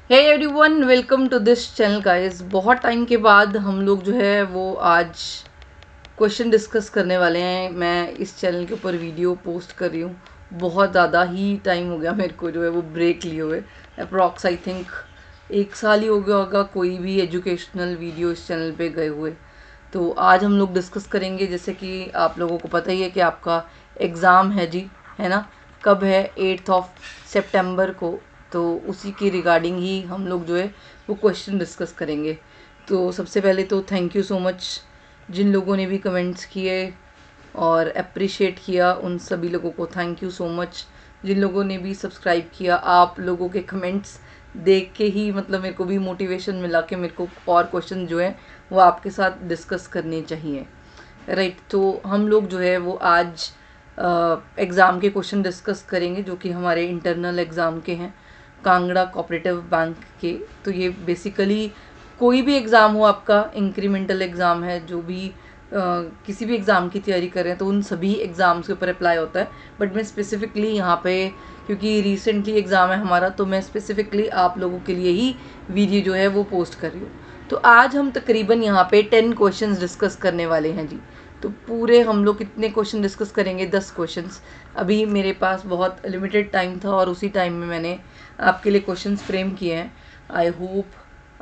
Hey everyone, welcome to this channel guys. बहुत time के बाद हम लोग जो है वो आज क्वेश्चन डिस्कस करने वाले हैं। मैं इस चैनल के ऊपर वीडियो पोस्ट कर रही हूँ। बहुत ज़्यादा ही टाइम हो गया मेरे को जो है वो ब्रेक लिए हुए। अप्रॉक्स आई थिंक 1 साल ही हो गया होगा कोई भी एजुकेशनल वीडियो इस चैनल पे गए हुए। तो आज हम लोग डिस्कस करेंगे, जैसे कि आप लोगों को पता ही है कि आपका एग्ज़ाम है जी, है ना। कब है? 8 सितंबर को। तो उसी के रिगार्डिंग ही हम लोग जो है वो क्वेश्चन डिस्कस करेंगे। तो सबसे पहले तो थैंक यू सो मच जिन लोगों ने भी कमेंट्स किए और अप्रिशिएट किया, उन सभी लोगों को थैंक यू सो मच। जिन लोगों ने भी सब्सक्राइब किया, आप लोगों के कमेंट्स देख के ही मतलब मेरे को भी मोटिवेशन मिला कि मेरे को और क्वेश्चन जो है वो आपके साथ डिस्कस करने चाहिए, राइट। तो हम लोग जो है वो आज एग्ज़ाम के क्वेश्चन डिस्कस करेंगे जो कि हमारे इंटरनल एग्ज़ाम के हैं, कांगड़ा कोऑपरेटिव बैंक के। तो ये बेसिकली कोई भी एग्ज़ाम हो आपका, इंक्रीमेंटल एग्ज़ाम है, जो भी किसी भी एग्ज़ाम की तैयारी कर रहे हैं तो उन सभी एग्ज़ाम्स के ऊपर अप्लाई होता है। बट मैं स्पेसिफिकली यहाँ पे, क्योंकि रिसेंटली एग्ज़ाम है हमारा, तो मैं स्पेसिफिकली आप लोगों के लिए ही वीडियो जो है वो पोस्ट कर रही हूँ। तो आज हम तकरीबन यहाँ पे 10 क्वेश्चंस डिस्कस करने वाले हैं जी। तो पूरे हम लोग कितने क्वेश्चन डिस्कस करेंगे? 10 क्वेश्चंस। अभी मेरे पास बहुत लिमिटेड टाइम था और उसी टाइम में मैंने आपके लिए क्वेश्चंस फ्रेम किए हैं। आई होप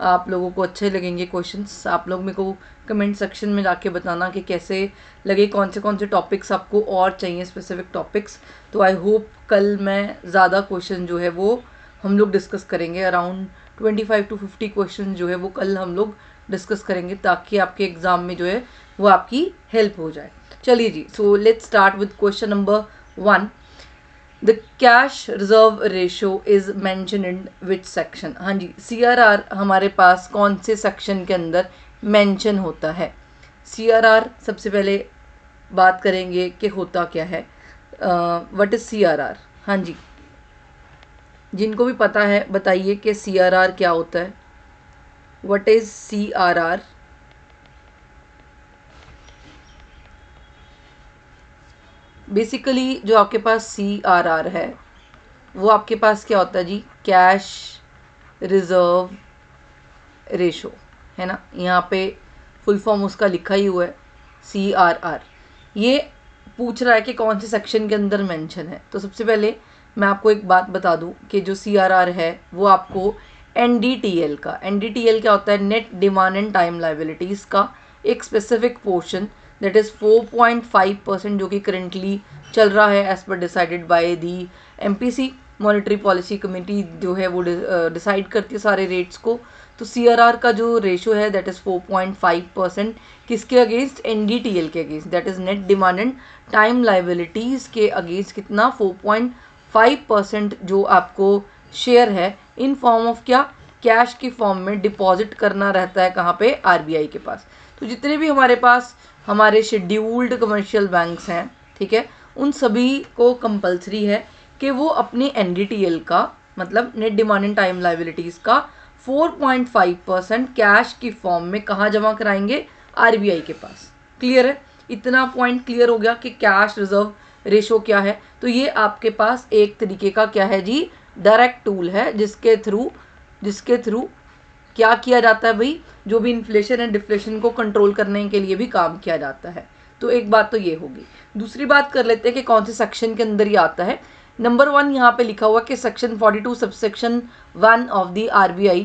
आप लोगों को अच्छे लगेंगे क्वेश्चंस। आप लोग मेरे को कमेंट सेक्शन में जाके बताना कि कैसे लगे, कौन से टॉपिक्स आपको और चाहिए, स्पेसिफिक टॉपिक्स। तो आई होप कल मैं ज़्यादा क्वेश्चन जो है वो हम लोग डिस्कस करेंगे। अराउंड 25 to 50 क्वेश्चन जो है वो कल हम लोग डिस्कस करेंगे, ताकि आपके एग्ज़ाम में जो है वो आपकी हेल्प हो जाए। चलिए जी, so let's start with question number 1। The cash reserve ratio is mentioned in which section? हाँ जी, CRR हमारे पास कौन से सेक्शन के अंदर मैंशन होता है? CRR सबसे पहले बात करेंगे कि होता क्या है। What is CRR? हाँ जी, जिनको भी पता है बताइए कि CRR क्या होता है। What is CRR? बेसिकली जो आपके पास CRR है वो आपके पास क्या होता है जी? कैश रिजर्व रेशो, है ना। यहाँ पे फुल फॉर्म उसका लिखा ही हुआ है CRR। ये पूछ रहा है कि कौन से सेक्शन के अंदर मेंशन है। तो सबसे पहले मैं आपको एक बात बता दूं कि जो CRR है वो आपको NDTL का, NDTL क्या होता है? Net demand and time liabilities का एक स्पेसिफिक पोर्शन, दैट इज़ 4.5%, जो कि करेंटली चल रहा है एज पर decided by the MPC, monetary policy committee जो है वो डिसाइड करती है सारे रेट्स को। तो CRR का जो रेशो है दैट इज़ 4.5%। किसके अगेंस्ट? NDTL के against, that is net demand and time liabilities के अगेंस्ट कितना? 4.5% जो आपको शेयर है इन फॉर्म ऑफ क्या? कैश की फॉर्म में डिपॉजिट करना रहता है। कहाँ पे? RBI के पास। तो जितने भी हमारे पास हमारे शेड्यूल्ड कमर्शियल बैंक्स हैं, ठीक है, उन सभी को कंपलसरी है कि वो अपनी NDTL का, मतलब net demand and time liabilities का 4.5% कैश की फॉर्म में कहाँ जमा कराएंगे? RBI के पास। क्लियर है? इतना पॉइंट क्लियर हो गया कि कैश रिजर्व रेशो क्या है। तो ये आपके पास एक तरीके का क्या है जी? डायरेक्ट टूल है जिसके थ्रू क्या किया जाता है भाई? जो भी इन्फ्लेशन एंड डिफ्लेशन को कंट्रोल करने के लिए भी काम किया जाता है। तो एक बात तो ये होगी। दूसरी बात कर लेते हैं कि कौन से सेक्शन के अंदर ये आता है। नंबर 1 यहाँ पे लिखा हुआ कि section 42 subsection 1 of the RBI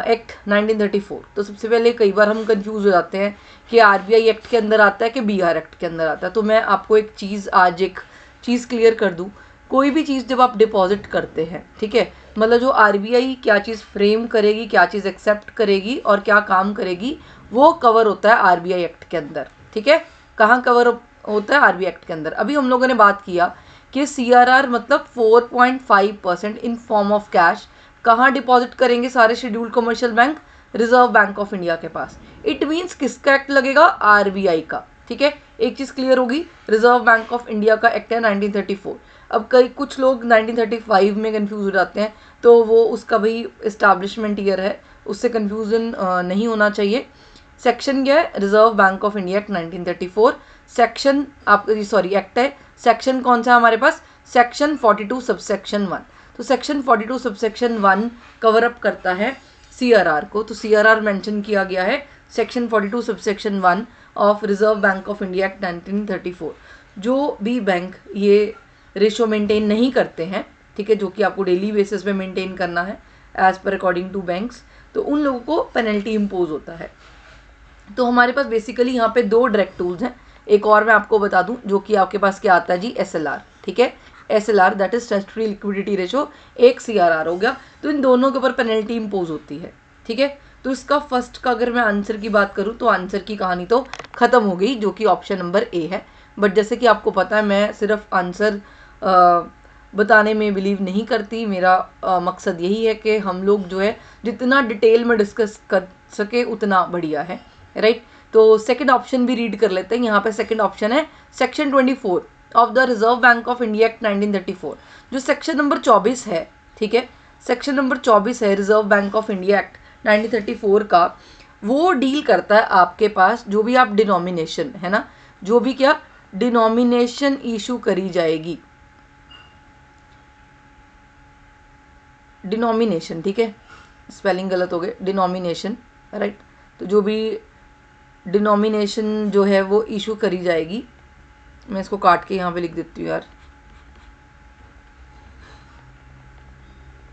act 1934। तो सबसे पहले कई बार हम कंफ्यूज हो जाते हैं कि RBI एक्ट के अंदर आता है कि BR एक्ट के अंदर आता है। तो मैं आपको एक चीज़ क्लियर कर दूँ। कोई भी चीज़ जब आप डिपॉजिट करते हैं, ठीक है, मतलब जो RBI क्या चीज़ फ्रेम करेगी, क्या चीज़ एक्सेप्ट करेगी और क्या काम करेगी, वो कवर होता है RBI एक्ट के अंदर। ठीक है, कहाँ कवर होता है? RBI एक्ट के अंदर। अभी हम लोगों ने बात किया कि CRR मतलब 4.5% इन फॉर्म ऑफ कैश कहाँ डिपॉजिट करेंगे सारे scheduled commercial bank? Reserve Bank of India के पास। इट मीन्स किसका एक्ट लगेगा? RBI का। ठीक है, एक चीज़ क्लियर होगी, रिजर्व बैंक ऑफ इंडिया का एक्ट है 1934। अब कुछ लोग 1935 में कंफ्यूज हो जाते हैं, तो वो उसका भाई इस्टेब्लिशमेंट ईयर है, उससे कंफ्यूजन नहीं होना चाहिए। सेक्शन क्या है? Reserve Bank of India Act 1934। Section आप सॉरी एक्ट है, सेक्शन कौन सा है हमारे पास? Section 42 subsection 1। तो सेक्शन 42 सबसेक्शन 1 कवर अप करता है CRR को। तो CRR मेंशन किया गया है section 42 subsection 1 of Reserve Bank of India Act 1934। जो भी बैंक ये रेशो मेंटेन नहीं करते हैं, ठीक है, जो कि आपको डेली बेसिस पे मेंटेन करना है as per according to banks, तो उन लोगों को पेनल्टी इम्पोज होता है। तो हमारे पास बेसिकली यहाँ पे 2 डायरेक्ट टूल्स हैं। एक और मैं आपको बता दूं, जो कि आपके पास क्या आता है जी, SLR, ठीक है, SLR that is statutory liquidity ratio, एक CRR हो गया। तो इन दोनों के ऊपर पेनल्टी इम्पोज होती है, ठीक है। तो इसका फर्स्ट का अगर मैं आंसर की बात करूं तो आंसर की कहानी तो खत्म हो गई, जो कि ऑप्शन नंबर A है। बट जैसे कि आपको पता है, मैं सिर्फ आंसर बताने में बिलीव नहीं करती। मेरा मकसद यही है कि हम लोग जो है जितना डिटेल में डिस्कस कर सके उतना बढ़िया है, राइट। तो सेकंड ऑप्शन भी रीड कर लेते हैं। यहाँ पे सेकंड ऑप्शन है section 24 of the reserve Bank of India Act 1934। जो सेक्शन नंबर 24 है, ठीक है, सेक्शन नंबर 24 है reserve Bank of India Act 1934 का, वो डील करता है आपके पास जो भी आप डिनोमिनेशन है ना, जो भी क्या डिनोमिनेशन इशू करी जाएगी, डिनोमिनेशन, ठीक है, स्पेलिंग गलत हो गए, डिनोमिनेशन, राइट। तो जो भी डिनोमिनेशन जो है वो इशू करी जाएगी, मैं इसको काट के यहाँ पे लिख देती हूँ यार,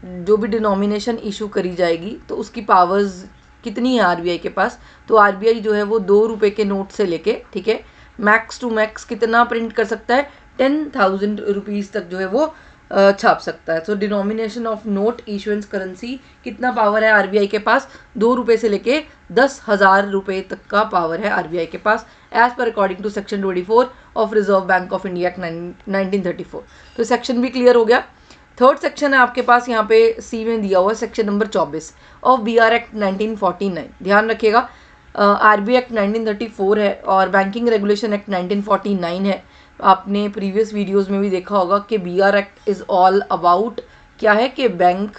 जो भी डिनोमिनेशन इशू करी जाएगी तो उसकी पावर्स कितनी है RBI के पास। तो RBI जो है वो 2 रुपए के नोट से लेके, ठीक है, मैक्स टू मैक्स कितना प्रिंट कर सकता है, 10,000 रुपीज़ तक जो है वो छाप सकता है। तो denomination of note issuance currency कितना पावर है RBI के पास, 2 रुपए से लेके 10,000 रुपए तक का पावर है RBI के पास, as per according to section 24 of Reserve Bank of India Act 1934। तो सेक्शन भी क्लियर हो गया। थर्ड सेक्शन है आपके पास यहाँ पे C में दिया हुआ है, section number 24 of BR act 1949। ध्यान रखिएगा, RBI एक्ट 1934 है और बैंकिंग रेगुलेशन एक्ट 1949 है। आपने प्रीवियस वीडियोस में भी देखा होगा कि BR act is all about क्या है कि बैंक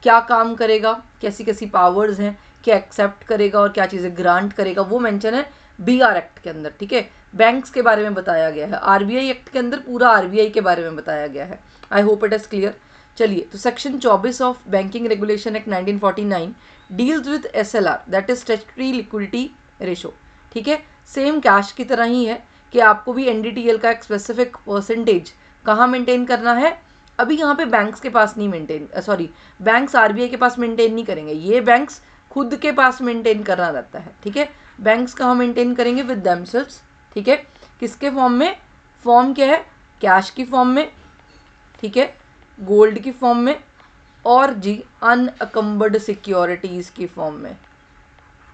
क्या काम करेगा, कैसी कैसी पावर्स हैं, क्या एक्सेप्ट करेगा और क्या चीज़ें ग्रांट करेगा, वो मेंशन है BR एक्ट के अंदर, ठीक है। बैंक्स के बारे में बताया गया है, RBI एक्ट के अंदर पूरा RBI के बारे में बताया गया है। I hope it is clear. चलिए, तो section 24 of banking Regulation Act 1949 deals with SLR that is statutory liquidity ratio, ठीक है। सेम कैश की तरह ही है कि आपको भी NDTL का एक स्पेसिफिक परसेंटेज कहाँ मेंटेन करना है। अभी यहाँ पे बैंक्स के पास नहीं मेंटेन, बैंक्स RBI के पास मेंटेन नहीं करेंगे, ये बैंक्स खुद के पास मेंटेन करना रहता है, ठीक है। बैंक्स कहाँ मेंटेन करेंगे, विद देमसेल्व्स, ठीक है। किसके फॉर्म में, फॉर्म क्या है, कैश की फॉर्म में, ठीक है, गोल्ड की फॉर्म में, और जी अनअकम्बर्ड सिक्योरिटीज़ की फॉर्म में।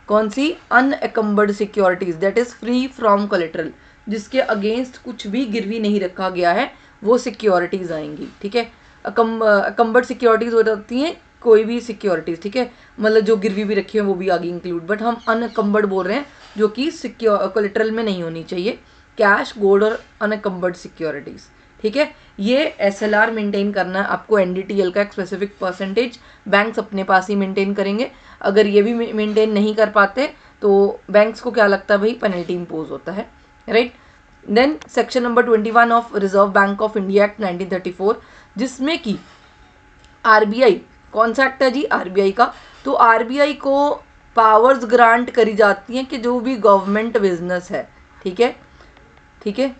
कौन सी, unencumbered securities that is free from collateral, जिसके अगेंस्ट कुछ भी गिरवी नहीं रखा गया है, वो सिक्योरिटीज़ आएंगी, ठीक है। अकम्बर्ड सिक्योरिटीज़ हो जाती हैं कोई भी सिक्योरिटीज़, ठीक है, मतलब जो गिरवी भी रखी है वो भी आगे इंक्लूड, बट हम अनअकम्बर्ड बोल रहे हैं, जो कि कोलेटरल में नहीं होनी चाहिए, कैश, गोल्ड और अनअकम्बर्ड सिक्योरिटीज़, ठीक है। ये SLR मेंटेन करना है आपको, NDTL का एक स्पेसिफिक परसेंटेज बैंक्स अपने पास ही मेंटेन करेंगे। अगर ये भी मेंटेन नहीं कर पाते तो बैंक्स को क्या लगता है भाई, पेनल्टी इम्पोज होता है, right. Then section number 21 of Reserve Bank of India Act 1934, जिसमें कि RBI, कौन सा एक्ट है जी, RBI का। तो RBI को पावर्स ग्रांट करी जाती हैं कि जो भी गवर्नमेंट बिजनेस है, ठीक है, ठीक है,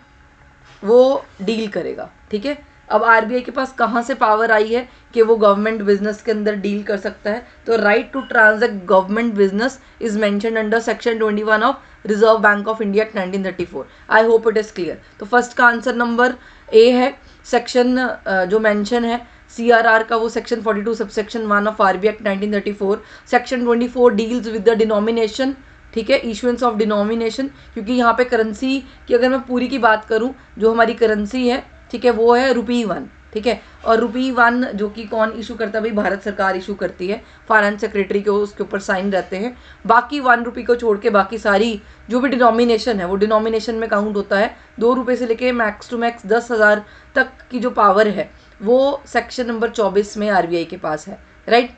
वो डील करेगा, ठीक है। अब RBI के पास कहाँ से पावर आई है कि वो गवर्नमेंट बिजनेस के अंदर डील कर सकता है। तो right to transact government business is mentioned under section 21 of Reserve Bank of India 1934। I hope it is clear. तो फर्स्ट का आंसर नंबर A है। सेक्शन जो मेंशन है CRR का, वो section 42 subsection 1 of RBI act 1934। Section 24 deals with the denomination, ठीक है, issuance of denomination, क्योंकि यहाँ पे करेंसी की अगर मैं पूरी की बात करूँ, जो हमारी करेंसी है, ठीक है, वो है ₹1, ठीक है। और ₹1 जो कि कौन इशू करता है भाई, भारत सरकार इशू करती है, फाइनेंस सेक्रेटरी को उसके ऊपर साइन रहते हैं। बाकी ₹1 को छोड़ के बाकी सारी जो भी डिनोमिनेशन है वो डिनोमिनेशन में काउंट होता है। 2 रुपये से लेके मैक्स टू मैक्स 10,000 तक की जो पावर है वो सेक्शन नंबर 24 में RBI के पास है, राइट।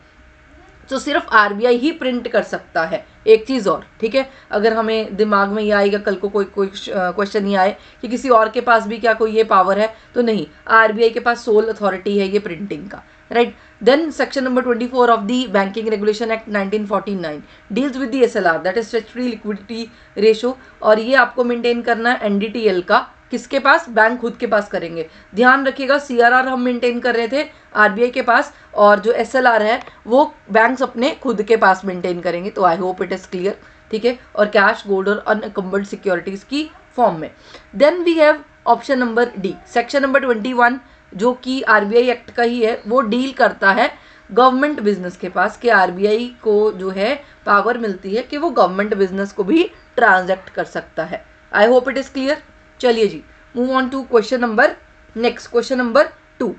तो सिर्फ आरबीआई ही प्रिंट कर सकता है। एक चीज़ और, ठीक है, अगर हमें दिमाग में ये आएगा कल को कोई क्वेश्चन नहीं आए कि किसी और के पास भी क्या कोई ये पावर है, तो नहीं, आरबीआई के पास सोल अथॉरिटी है ये प्रिंटिंग का, right. Then section number 24 of the Banking Regulation Act 1949 deals with the SLR, that is statutory liquidity ratio, और ये आपको मेंटेन करना है एनडीटीएल का, किसके पास, बैंक खुद के पास करेंगे। ध्यान रखिएगा सीआरआर हम मेंटेन कर रहे थे आरबीआई के पास, और जो एसएलआर है वो बैंक्स अपने खुद के पास मेंटेन करेंगे। तो I hope it is clear, ठीक है, और कैश, गोल्ड और अनकम्बर्ड सिक्योरिटीज की फॉर्म में। Then we have option number D, section number 21 जो कि आरबीआई एक्ट का ही है, वो डील करता है गवर्नमेंट बिजनेस के पास, कि आरबीआई को जो है पावर मिलती है कि वो गवर्नमेंट बिजनेस को भी ट्रांजैक्ट कर सकता है। I hope it is clear. चलिए जी, move on to question number next, question number 2।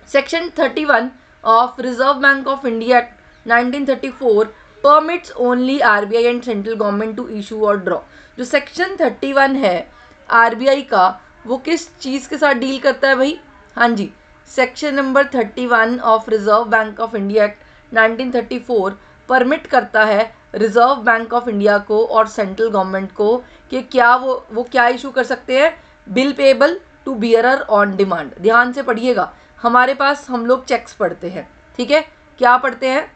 Section 31 of Reserve Bank of India Act 1934 permits only RBI and central government to issue और draw. जो section 31 है RBI का, वो किस चीज़ के साथ डील करता है भाई? हाँ जी, section number 31 of Reserve Bank of India Act 1934 permit करता है रिजर्व बैंक ऑफ इंडिया को और सेंट्रल गवर्नमेंट को कि क्या वो क्या इशू कर सकते हैं, bill payable to bearer on demand. ध्यान से पढ़िएगा, हमारे पास हम लोग चेक्स पढ़ते हैं, ठीक है, क्या पढ़ते हैं,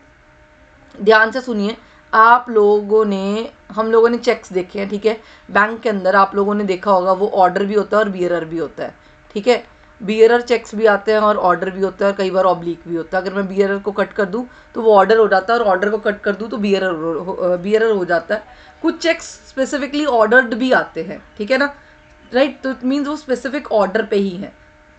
ध्यान से सुनिए। आप लोगों ने, हम लोगों ने चेक्स देखे हैं, ठीक है, बैंक के अंदर आप लोगों ने देखा होगा वो ऑर्डर भी होता है और बियरर भी होता है, ठीक है, बियरर चेक्स भी आते हैं और ऑर्डर भी होता है, और कई बार ऑब्लिक भी होता है। अगर मैं बियरर को कट कर दूं तो वो ऑर्डर हो जाता है, और ऑर्डर को कट कर दूं तो बियरर हो जाता है। कुछ चेक्स स्पेसिफिकली ऑर्डर्ड भी आते हैं, ठीक है ना, राइट, तो इट मीन्स वो स्पेसिफिक ऑर्डर पे ही है।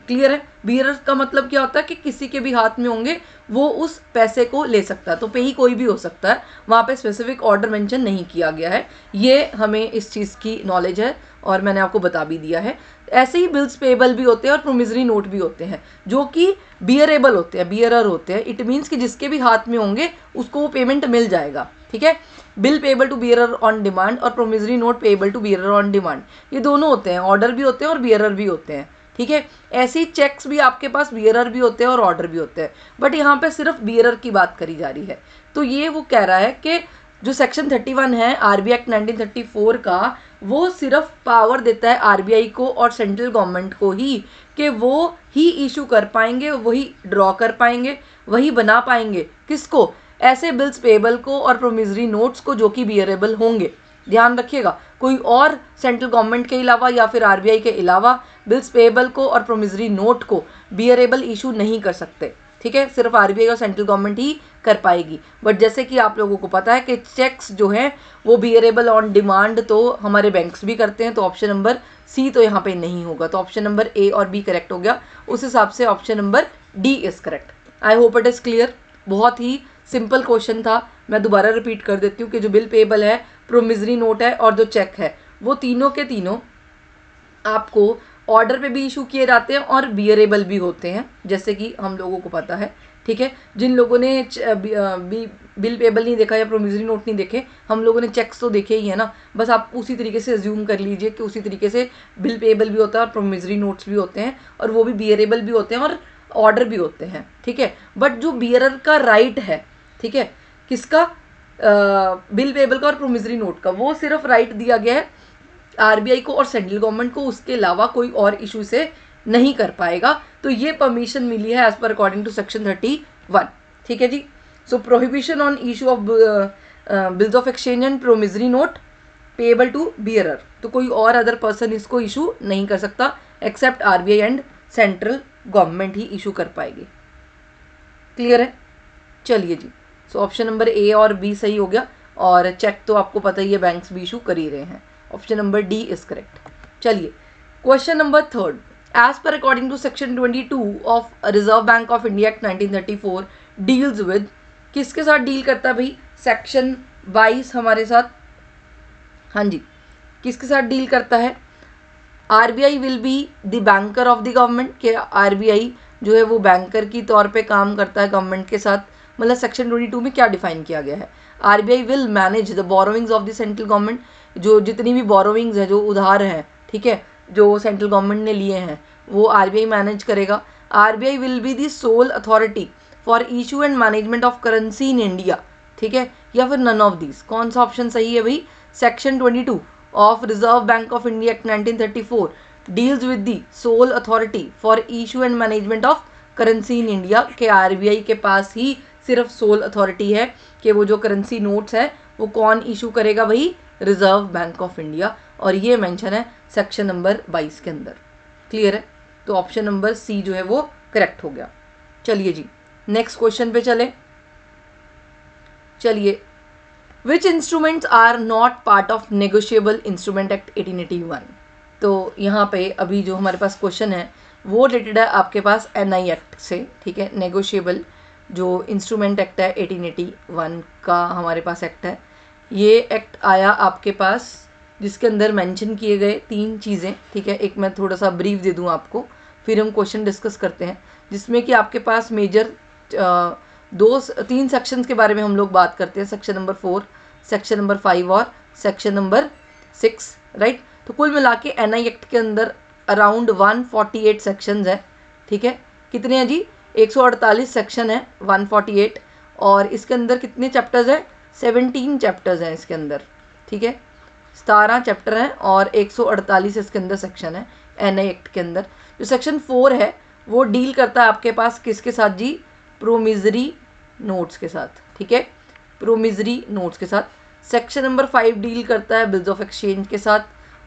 क्लियर है? बियरर का मतलब क्या होता है कि किसी के भी हाथ में होंगे वो उस पैसे को ले सकता है, तो पे ही कोई भी हो सकता है, वहाँ पे स्पेसिफिक ऑर्डर मेंशन नहीं किया गया है। ये हमें इस चीज़ की नॉलेज है और मैंने आपको बता भी दिया है। ऐसे ही बिल्स पेबल भी होते हैं और प्रोमिसरी नोट भी होते हैं जो कि बियरेबल होते हैं, बियरर होते हैं। इट मीन्स कि जिसके भी हाथ में होंगे उसको वो पेमेंट मिल जाएगा, ठीक है। Bill payable to bearer on demand और promissory note payable to bearer on demand, ये दोनों होते हैं, ऑर्डर भी होते हैं और बियरर भी होते हैं, ठीक है। ऐसे ही चेक्स भी आपके पास बियरर भी होते हैं और ऑर्डर भी होते हैं, बट यहाँ पे सिर्फ बियरर की बात करी जा रही है। तो ये वो कह रहा है कि जो सेक्शन 31 है आरबीआई एक्ट 1934 का, वो सिर्फ पावर देता है आरबीआई को और सेंट्रल गवर्नमेंट को ही कि वो ही इशू कर पाएंगे, वही ड्रॉ कर पाएंगे, वही बना पाएंगे, किसको, ऐसे बिल्स पेबल को और प्रोमिसरी नोट्स को जो कि बियरेबल होंगे। ध्यान रखिएगा, कोई और सेंट्रल गवर्नमेंट के अलावा या फिर आरबीआई के अलावा बिल्स पेबल को और प्रोमिसरी नोट को बियरेबल इशू नहीं कर सकते, ठीक है, सिर्फ आरबीआई और सेंट्रल गवर्नमेंट ही कर पाएगी। बट जैसे कि आप लोगों को पता है कि चेक्स जो हैं वो बियरेबल ऑन डिमांड तो हमारे बैंक्स भी करते हैं, तो ऑप्शन नंबर सी तो यहाँ पे नहीं होगा, तो ऑप्शन नंबर ए और बी करेक्ट हो गया। उस हिसाब से option number D is correct. I hope it is clear. बहुत ही सिंपल क्वेश्चन था, मैं दोबारा रिपीट कर देती हूँ कि जो बिल पेबल है, प्रोमिसरी नोट है और जो चेक है, वो तीनों के तीनों आपको ऑर्डर पे भी इशू किए जाते हैं और बियरेबल भी होते हैं, जैसे कि हम लोगों को पता है, ठीक है। जिन लोगों ने बिल पेबल नहीं देखा या प्रोमिसरी नोट नहीं देखे, हम लोगों ने चेक्स तो देखे ही है ना, बस आप उसी तरीके से अज्यूम कर लीजिए कि उसी तरीके से बिल पेबल भी होता है और प्रोमिसरी नोट्स भी होते हैं, और वो भी बियरेबल भी होते हैं और ऑर्डर भी होते हैं, ठीक है। बट जो बियरर का राइट है, ठीक है, किसका, बिल पेबल का और प्रोमिसरी नोट का, वो सिर्फ राइट दिया गया है आरबीआई को और सेंट्रल गवर्नमेंट को, उसके अलावा कोई और इशू से नहीं कर पाएगा। तो ये परमिशन मिली है as per according to section 31, ठीक है जी। So prohibition on issue of bills of exchange and promissory note payable to bearer, तो कोई और अदर पर्सन इसको इशू नहीं कर सकता except RBI and central government ही इशू कर पाएगी। क्लियर है? चलिए जी, सो ऑप्शन नंबर ए और बी सही हो गया, और चेक तो आपको पता ही है बैंक्स भी इशू कर ही रहे हैं। Option number D is correct. चलिए question number 3, as per according to section 22 of Reserve Bank of India Act 1934 deals with, किसके साथ डील करता है भाई, सेक्शन 22 हमारे साथ, हाँ जी, किसके साथ डील करता है, RBI will be the banker of the government, के आरबीआई जो है वो बैंकर की तौर पे काम करता है गवर्नमेंट के साथ। मतलब सेक्शन 22 में क्या डिफाइन किया गया है, RBI will manage the borrowings of the central government, जो जितनी भी बोरोविंग्स है, जो उधार हैं, ठीक है, जो सेंट्रल गवर्नमेंट ने लिए हैं, वो आरबीआई मैनेज करेगा। RBI will be the soul authority for issue and management of currency in India, ठीक है, या फिर नन ऑफ दीज। कौन सा ऑप्शन सही है भाई? Section 22 of Reserve Bank of India Act 1934 deals with the soul authority for issue and management of currency in India, के आरबीआई के पास ही सिर्फ सोल अथॉरिटी है कि वो जो करेंसी नोट्स है वो कौन इशू करेगा भाई? रिजर्व बैंक ऑफ इंडिया, और ये मेंशन है सेक्शन नंबर 22 के अंदर। क्लियर है? तो ऑप्शन नंबर सी जो है वो करेक्ट हो गया। चलिए जी नेक्स्ट क्वेश्चन पे चले। चलिए, which instruments are not part of negotiable instrument act 1881? तो यहाँ पे अभी जो हमारे पास क्वेश्चन है वो रिलेटेड है आपके पास एनआई एक्ट से, ठीक है। नेगोशिएबल जो इंस्ट्रूमेंट एक्ट है 1881 का हमारे पास एक्ट है। ये एक्ट आया आपके पास जिसके अंदर मेंशन किए गए 3 चीज़ें, ठीक है। एक मैं थोड़ा सा ब्रीफ दे दूँ आपको, फिर हम क्वेश्चन डिस्कस करते हैं, जिसमें कि आपके पास मेजर 3 सेक्शंस के बारे में हम लोग बात करते हैं, सेक्शन नंबर 4, सेक्शन नंबर 5 और सेक्शन नंबर 6, राइट। तो कुल मिला के एनआई एक्ट के अंदर अराउंड 148 सेक्शंस हैं, ठीक है। कितने हैं जी? 148 सेक्शन है, 148, और इसके अंदर कितने चैप्टर्स हैं? 17 चैप्टर्स हैं इसके अंदर, ठीक है। 17 चैप्टर हैं और 148 इसके अंदर सेक्शन है एनआई एक्ट के अंदर। जो सेक्शन 4 है वो डील करता है आपके पास किसके साथ जी? प्रोमिजरी नोट्स के साथ, ठीक है, प्रोमिजरी नोट्स के साथ। सेक्शन नंबर 5 डील करता है बिल्स ऑफ एक्सचेंज के साथ,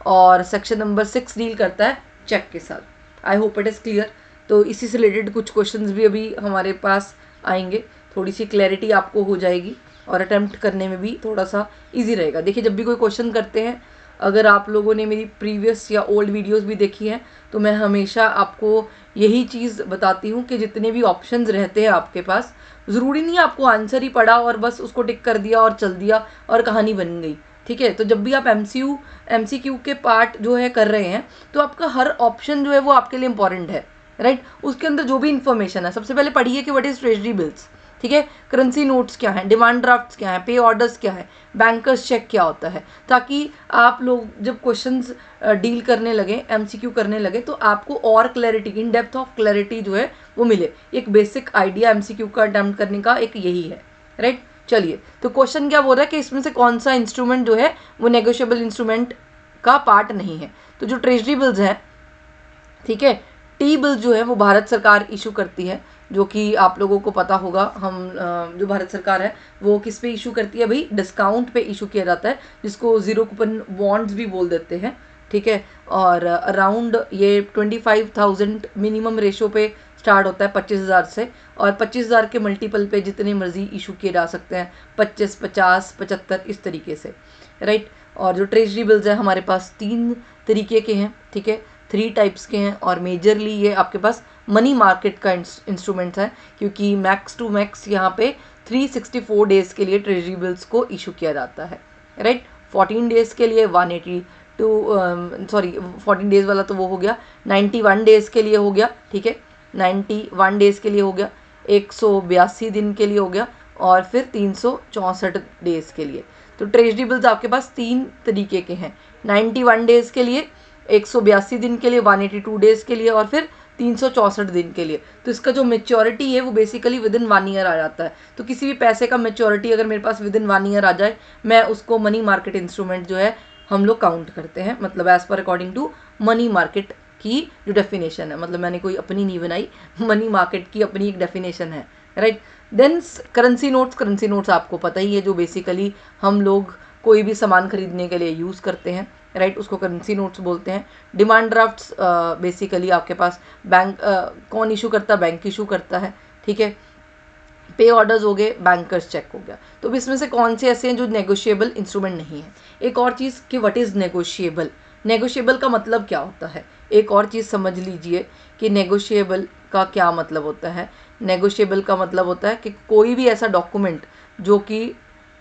और सेक्शन नंबर 6 डील करता है चेक के साथ। आई होप इट इज़ क्लियर। तो इसी से रिलेटेड कुछ क्वेश्चंस भी अभी हमारे पास आएंगे, थोड़ी सी क्लैरिटी आपको हो जाएगी और अटेम्प्ट करने में भी थोड़ा सा इजी रहेगा। देखिए, जब भी कोई क्वेश्चन करते हैं, अगर आप लोगों ने मेरी प्रीवियस या ओल्ड वीडियोस भी देखी हैं, तो मैं हमेशा आपको यही चीज़ बताती हूँ कि जितने भी ऑप्शंस रहते हैं आपके पास, ज़रूरी नहीं है आपको आंसर ही पढ़ा और बस उसको टिक कर दिया और चल दिया और कहानी बन गई, ठीक है। तो जब भी आप एमसीक्यू के पार्ट जो है कर रहे हैं, तो आपका हर ऑप्शन जो है वो आपके लिए इंपॉर्टेंट है, राइट। उसके अंदर जो भी इन्फॉर्मेशन है, सबसे पहले पढ़िए कि व्हाट इज़ ट्रेजरी बिल्स, ठीक है, करेंसी नोट्स क्या हैं, डिमांड ड्राफ्ट्स क्या हैं, पे ऑर्डर्स क्या है, बैंकर्स चेक क्या होता है, ताकि आप लोग जब क्वेश्चंस डील करने लगे, एमसीक्यू करने लगे, तो आपको और clarity, in depth of clarity जो है वो मिले। एक बेसिक आइडिया एमसीक्यू का अटेम्प्ट करने का एक यही है, राइट। चलिए, तो क्वेश्चन क्या बोल रहा है कि इसमें से कौन सा इंस्ट्रूमेंट जो है वो नेगोशिएबल इंस्ट्रूमेंट का पार्ट नहीं है? तो जो ट्रेजरी बिल्स हैं, ठीक है, टी बिल्स जो है वो भारत सरकार इशू करती है, जो कि आप लोगों को पता होगा। हम जो भारत सरकार है वो किस पे इशू करती है भाई? डिस्काउंट पे इशू किया जाता है, जिसको ज़ीरो कूपन बॉन्ड्स भी बोल देते हैं, ठीक है। और अराउंड ये 25,000 मिनिमम रेशो पे स्टार्ट होता है 25,000 से, और 25,000 के मल्टीपल पे जितने मर्जी इशू किए जा सकते हैं, 25, 50, 75 इस तरीके से, राइट। और जो ट्रेजरी बिल्स है हमारे पास 3 तरीके के हैं, ठीक है, 3 टाइप्स के हैं, और मेजरली ये आपके पास मनी मार्केट का इंस्ट्रूमेंट्स है, क्योंकि मैक्स टू मैक्स यहाँ पे 364 डेज़ के लिए ट्रेजरी बिल्स को इशू किया जाता है, राइट। 14 डेज़ के लिए 14 डेज़ वाला तो वो हो गया, 91 डेज़ के लिए हो गया, ठीक है, 91 डेज़ के लिए हो गया, 182 दिन के लिए हो गया, और फिर 364 डेज़ के लिए। तो ट्रेजरी बिल्स आपके पास 3 तरीके के हैं, 91 डेज़ के लिए, 182 दिन के लिए, 182 डेज़ के लिए, और फिर 364 दिन के लिए। तो इसका जो मेच्योरिटी है वो बेसिकली विद इन 1 ईयर आ जाता है। तो किसी भी पैसे का मेच्योरिटी अगर मेरे पास विद इन 1 ईयर आ जाए, मैं उसको मनी मार्केट इंस्ट्रूमेंट जो है हम लोग काउंट करते हैं, मतलब as per according to money market की जो डेफिनेशन है, मतलब मैंने कोई अपनी नहीं बनाई, मनी मार्केट की अपनी एक डेफिनेशन है, राइट। देन करेंसी नोट्स आपको पता ही है, जो बेसिकली हम लोग कोई भी सामान खरीदने के लिए यूज़ करते हैं, राइट, उसको करेंसी नोट्स बोलते हैं। डिमांड ड्राफ्ट्स बेसिकली आपके पास बैंक कौन इशू करता है? बैंक इशू करता है, ठीक है। पे ऑर्डर्स हो गए, बैंकर्स चेक हो गया। तो इसमें से कौन से ऐसे हैं जो नेगोशिएबल इंस्ट्रूमेंट नहीं है? एक और चीज़ कि व्हाट इज़ नेगोशिएबल, नेगोशिएबल का मतलब क्या होता है? एक और चीज़ समझ लीजिए कि नेगोशिएबल का क्या मतलब होता है। नेगोशिएबल का मतलब होता है कि कोई भी ऐसा डॉक्यूमेंट जो कि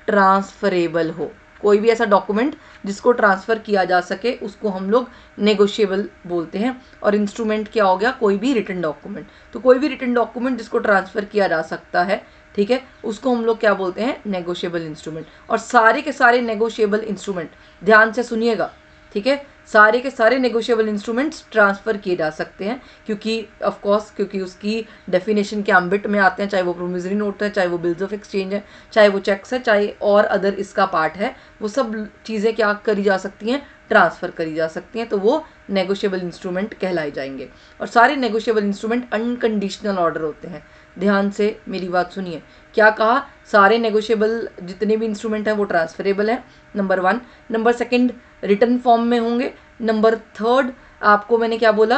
ट्रांसफरेबल हो, कोई भी ऐसा डॉक्यूमेंट जिसको ट्रांसफ़र किया जा सके, उसको हम लोग नेगोशिएबल बोलते हैं। और इंस्ट्रूमेंट क्या हो गया? कोई भी रिटन डॉक्यूमेंट। तो कोई भी रिटन डॉक्यूमेंट जिसको ट्रांसफ़र किया जा सकता है, ठीक है, उसको हम लोग क्या बोलते हैं? Negotiable instrument. और सारे के सारे नेगोशिएबल इंस्ट्रूमेंट ध्यान से सुनिएगा, ठीक है, सारे के सारे नेगोशिएबल इंस्ट्रूमेंट्स ट्रांसफ़र किए जा सकते हैं, क्योंकि ऑफ कोर्स क्योंकि उसकी डेफिनेशन के एम्बिट में आते हैं, चाहे वो प्रोमिसरी नोट है, चाहे वो बिल्स ऑफ एक्सचेंज है, चाहे वो चेक्स है, चाहे और अदर इसका पार्ट है, वो सब चीज़ें क्या करी जा सकती हैं, ट्रांसफ़र करी जा सकती हैं, तो वो नेगोशिएबल इंस्ट्रूमेंट कहलाए जाएंगे। और सारे नेगोशिएबल इंस्ट्रूमेंट अनकंडीशनल ऑर्डर होते हैं। ध्यान से मेरी बात सुनिए, क्या कहा, सारे नेगोशिएबल जितने भी इंस्ट्रूमेंट हैं वो ट्रांसफरेबल हैं, नंबर 1। नंबर 2 रिटन फॉर्म में होंगे। नंबर 3 आपको मैंने क्या बोला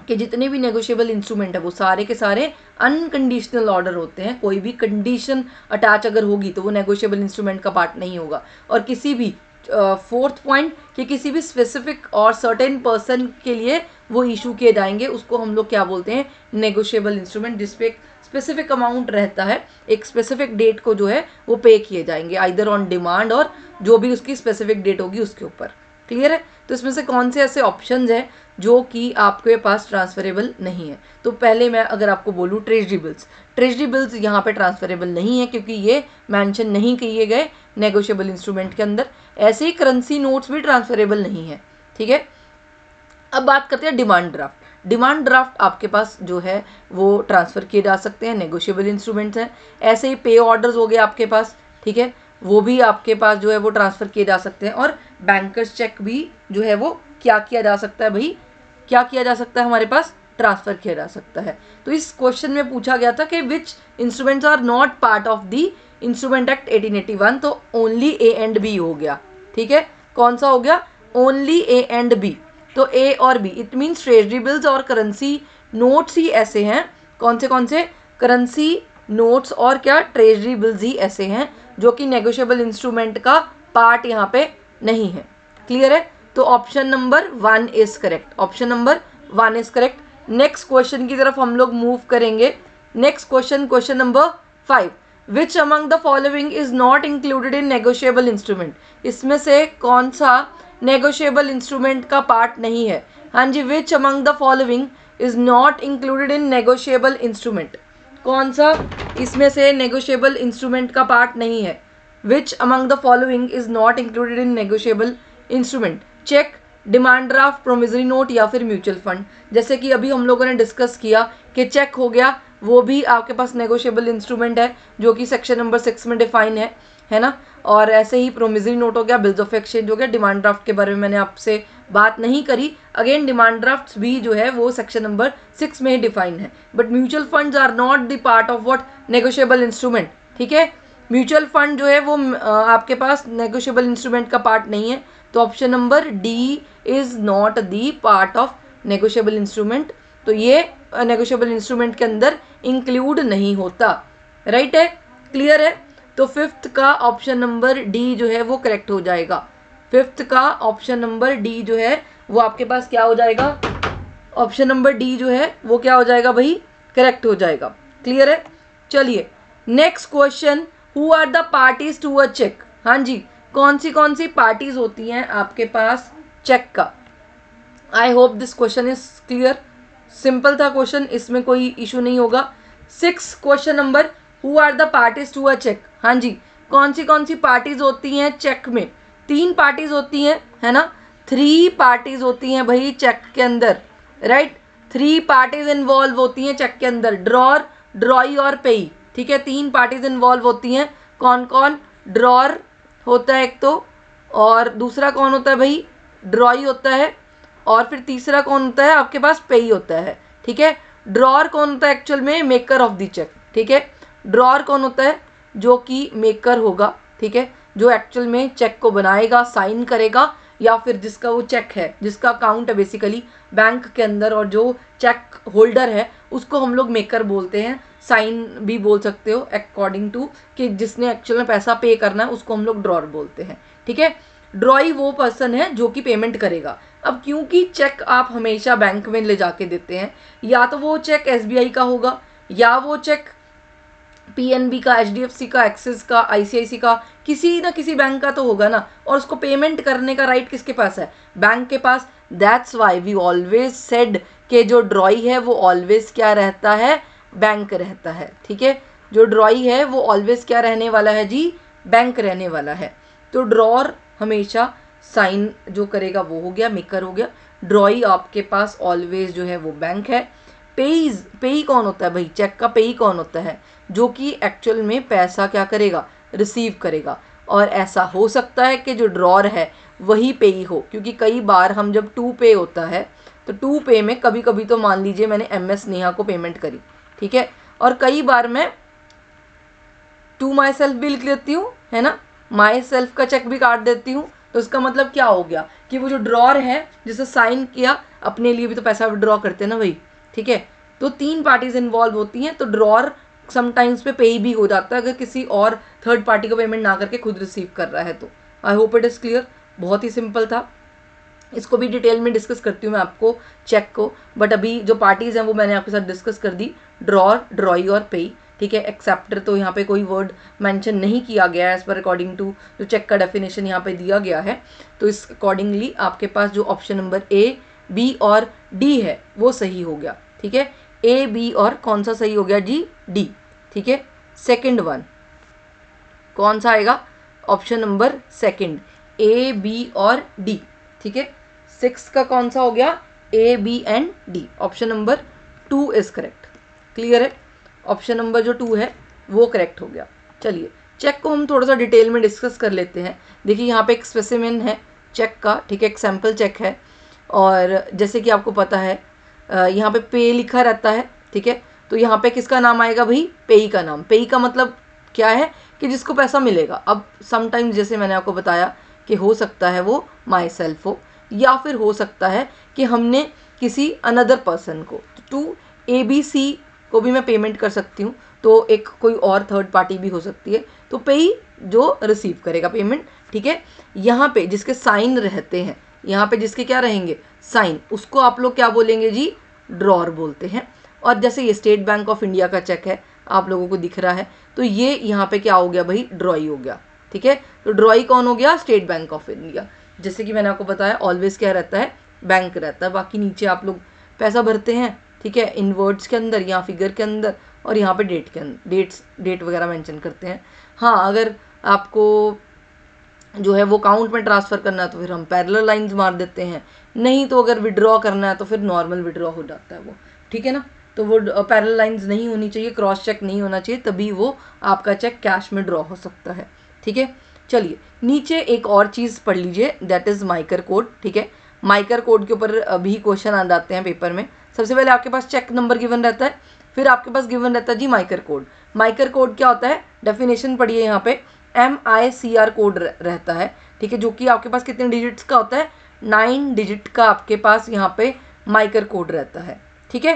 कि जितने भी नेगोशिएबल इंस्ट्रूमेंट है वो सारे के सारे अनकंडीशनल ऑर्डर होते हैं, कोई भी कंडीशन अटैच अगर होगी तो वो नेगोशिएबल इंस्ट्रूमेंट का पार्ट नहीं होगा। और किसी भी 4th पॉइंट कि किसी भी स्पेसिफिक और सर्टेन पर्सन के लिए वो इशू किए जाएंगे, उसको हम लोग क्या बोलते हैं, नेगोशिएबल इंस्ट्रूमेंट, जिसपे एक स्पेसिफिक अमाउंट रहता है, एक स्पेसिफिक डेट को जो है वो पे किए जाएंगे, आइदर ऑन डिमांड और जो भी उसकी स्पेसिफिक डेट होगी उसके ऊपर। क्लियर है? तो इसमें से कौन से ऐसे ऑप्शंस हैं जो कि आपके पास ट्रांसफरेबल नहीं है? तो पहले मैं अगर आपको बोलूँ ट्रेजरी बिल्स यहाँ पे ट्रांसफरेबल नहीं है, क्योंकि ये मेंशन नहीं किए गए नेगोशिएबल इंस्ट्रूमेंट के अंदर। ऐसे ही करेंसी नोट्स भी ट्रांसफरेबल नहीं है। ठीक है, अब बात करते हैं डिमांड ड्राफ्ट। डिमांड ड्राफ्ट आपके पास जो है वो ट्रांसफ़र किए जा सकते हैं, नेगोशिएबल इंस्ट्रूमेंट्स हैं। ऐसे ही पे ऑर्डर्स हो गए आपके पास, ठीक है, वो भी आपके पास जो है वो ट्रांसफ़र किए जा सकते हैं। और बैंकर्स चेक भी जो है वो क्या किया जा सकता है भाई, क्या किया जा सकता है, हमारे पास ट्रांसफ़र किया जा सकता है। तो इस क्वेश्चन में पूछा गया था कि which instruments are not part of the Instrument act 1881, तो ओनली ए एंड बी हो गया। ठीक है, कौन सा हो गया, ओनली ए एंड बी। तो ए और B, it means treasury bills और करेंसी नोट्स ही ऐसे हैं, कौन से करेंसी नोट्स और क्या ट्रेजरी बिल्स ही ऐसे हैं जो कि नेगोशिएबल इंस्ट्रूमेंट का पार्ट यहाँ पे नहीं है। क्लियर है? तो option number 1 is correct, option number 1 is correct. Next question की तरफ हम लोग मूव करेंगे। Next question number 5, which among the following is not included in negotiable instrument? इसमें से कौन सा नेगोशिएबल इंस्ट्रूमेंट का पार्ट नहीं है? हाँ जी, which among the following is not included in negotiable instrument? कौन सा इसमें से नेगोशिएबल इंस्ट्रूमेंट का पार्ट नहीं है? Which among the following is not included in negotiable instrument? Cheque, demand draft, promissory note या फिर म्यूचुअल फंड। जैसे कि अभी हम लोगों ने डिस्कस किया कि चेक हो गया, वो भी आपके पास नेगोशिएबल इंस्ट्रूमेंट है जो कि सेक्शन नंबर 6 में डिफाइन है ना। और ऐसे ही प्रोमिसरी नोट हो गया, बिल्स ऑफ एक्सचेंज हो गया। डिमांड ड्राफ्ट के बारे में मैंने आपसे बात नहीं करी, अगेन डिमांड ड्राफ्ट भी जो है वो सेक्शन नंबर 6 में ही डिफाइन है। But mutual funds are not the part of what, negotiable instrument. ठीक है, म्यूचुअल फंड जो है वो आपके पास नेगोशिएबल इंस्ट्रूमेंट का पार्ट नहीं है। तो option number D is not the part of negotiable instrument, तो ये नेगोशिएबल इंस्ट्रूमेंट के अंदर इंक्लूड नहीं होता। राइट है? क्लियर है? तो 5th का ऑप्शन नंबर डी जो है वो करेक्ट हो जाएगा। 5th का ऑप्शन नंबर डी जो है वो आपके पास क्या हो जाएगा, ऑप्शन नंबर डी जो है वो क्या हो जाएगा भाई, करेक्ट हो जाएगा। क्लियर है? चलिए next question, who are the parties to a cheque? हाँ जी, कौन सी पार्टीज होती हैं आपके पास चेक का? I hope this question is clear. Simple था क्वेश्चन, इसमें कोई इशू नहीं होगा। 6 question number, who are the parties to a cheque? हाँ जी, कौन सी पार्टीज होती हैं चेक में? 3 पार्टीज होती हैं, है ना, 3 पार्टीज होती हैं भाई चेक के अंदर। राइट, 3 पार्टीज इन्वॉल्व होती हैं चेक के अंदर, ड्रॉर, ड्रॉई और पेई। ठीक है, 3 पार्टीज इन्वॉल्व होती हैं। कौन कौन? ड्रॉर होता है एक तो, और दूसरा कौन होता है भाई, ड्रॉई होता है, और फिर तीसरा कौन होता है आपके पास, पेई होता है। ठीक है, ड्रॉर कौन होता है एक्चुअल में, मेकर ऑफ द चेक। ठीक है, ड्रॉर कौन होता है, जो कि मेकर होगा। ठीक है, जो एक्चुअल में चेक को बनाएगा, साइन करेगा, या फिर जिसका वो चेक है, जिसका अकाउंट है बेसिकली बैंक के अंदर, और जो चेक होल्डर है उसको हम लोग मेकर बोलते हैं, साइन भी बोल सकते हो अकॉर्डिंग टू कि जिसने एक्चुअल में पैसा पे करना है उसको हम लोग ड्रॉर बोलते हैं। ठीक है, ड्रॉई वो पर्सन है जो कि पेमेंट करेगा। अब क्योंकि चेक आप हमेशा बैंक में ले जाके देते हैं, या तो वो चेक SBI का होगा, या वो चेक PNB का, HDFC का, एक्सिस का, ICICI का, किसी ना किसी बैंक का तो होगा ना, और उसको पेमेंट करने का राइट किसके पास है, बैंक के पास। That's why we always said कि जो ड्रॉई है वो ऑलवेज क्या रहता है, बैंक रहता है। ठीक है, जो ड्रॉई है वो ऑलवेज क्या रहने वाला है जी, बैंक रहने वाला है। तो ड्रॉर हमेशा साइन जो करेगा वो हो गया, मेकर हो गया। ड्रॉई आपके पास ऑलवेज जो है वो बैंक है। पेई कौन होता है भाई, चेक का पेई कौन होता है, जो कि एक्चुअल में पैसा क्या करेगा, रिसीव करेगा। और ऐसा हो सकता है कि जो ड्रॉर है वही पेई हो, क्योंकि कई बार हम जब टू पे होता है तो टू पे में कभी कभी तो मान लीजिए मैंने MS नेहा को पेमेंट करी, ठीक है, और कई बार मैं टू माई सेल्फ भी लिख लेती हूँ, है ना, माई सेल्फ का चेक भी काट देती हूँ। तो इसका मतलब क्या हो गया कि वो जो ड्रॉर है जिसे साइन किया, अपने लिए भी तो पैसा विड्रॉ करते हैं ना भाई, ठीक है। तो 3 पार्टीज इन्वॉल्व होती हैं, तो ड्रॉर समटाइम्स पे पे भी हो जाता है अगर किसी और थर्ड पार्टी को पेमेंट ना करके खुद रिसीव कर रहा है तो। I hope it is clear. बहुत ही सिंपल था, इसको भी डिटेल में डिस्कस करती हूँ मैं आपको चेक को, बट अभी जो पार्टीज हैं वो मैंने आपके साथ डिस्कस कर दी, ड्रॉर, ड्रॉई और पेई, ठीक है। एक्सेप्टर तो यहाँ पे कोई वर्ड मेंशन नहीं किया गया है एज पर अकॉर्डिंग टू जो चेक का डेफिनेशन यहाँ पे दिया गया है। तो इस अकॉर्डिंगली आपके पास जो ऑप्शन नंबर A, B और D है वो सही हो गया, ठीक है। A, B और कौन सा सही हो गया जी, D, ठीक है। सेकेंड वन कौन सा आएगा, option number second, A, B और D, ठीक है। 6 का कौन सा हो गया, A, B and D, option number 2 is correct. Clear है, ऑप्शन नंबर जो 2 है वो करेक्ट हो गया। चलिए चेक को हम थोड़ा सा डिटेल में डिस्कस कर लेते हैं। देखिए यहाँ पे एक स्पेसिमेन है चेक का, ठीक है, एक सैम्पल चेक है, और जैसे कि आपको पता है यहाँ पे पे लिखा रहता है, ठीक है। तो यहाँ पे किसका नाम आएगा भाई, पेई का नाम। पेई का मतलब क्या है कि जिसको पैसा मिलेगा। अब समटाइम्स जैसे मैंने आपको बताया कि हो सकता है वो माई सेल्फ हो, या फिर हो सकता है कि हमने किसी अनदर पर्सन को, टू ABC को भी मैं पेमेंट कर सकती हूँ, तो एक कोई और थर्ड पार्टी भी हो सकती है, तो पेई जो रिसीव करेगा पेमेंट, ठीक है। यहाँ पे जिसके साइन रहते हैं, यहाँ पे जिसके क्या रहेंगे, साइन, उसको आप लोग क्या बोलेंगे जी, ड्रॉर बोलते हैं। और जैसे ये स्टेट बैंक ऑफ इंडिया का चेक है, आप लोगों को दिख रहा है, तो ये यहाँ पे क्या हो गया भाई, ड्रॉई हो गया, ठीक है। तो ड्रॉई कौन हो गया, स्टेट बैंक ऑफ इंडिया। जैसे कि मैंने आपको बताया ऑलवेज क्या रहता है, बैंक रहता है। बाकी नीचे आप लोग पैसा भरते हैं, ठीक है, इन वर्ड्स के अंदर या फिगर के अंदर, और यहाँ पे डेट के अंदर, डेट वगैरह मेंशन करते हैं। हाँ, अगर आपको जो है वो अकाउंट में ट्रांसफ़र करना है तो फिर हम पैरेलल लाइंस मार देते हैं, नहीं तो अगर विड्रॉ करना है तो फिर नॉर्मल विड्रॉ हो जाता है वो, ठीक है ना। तो वो पैरेलल लाइंस नहीं होनी चाहिए, क्रॉस चेक नहीं होना चाहिए, तभी वो आपका चेक कैश में ड्रॉ हो सकता है, ठीक है। चलिए नीचे एक और चीज़ पढ़ लीजिए, दैट इज़ माइकर कोड, ठीक है। माइकर कोड के ऊपर भी क्वेश्चन आ जाते हैं पेपर में। सबसे पहले आपके पास चेक नंबर गिवन रहता है, फिर आपके पास गिवन रहता है जी माइकर कोड। माइकर कोड क्या होता है, डेफिनेशन पढ़िए यहाँ पे, MICR कोड रहता है, ठीक है, जो कि आपके पास कितने डिजिट्स का होता है, 9 डिजिट का आपके पास यहाँ पे माइकर कोड रहता है, ठीक है।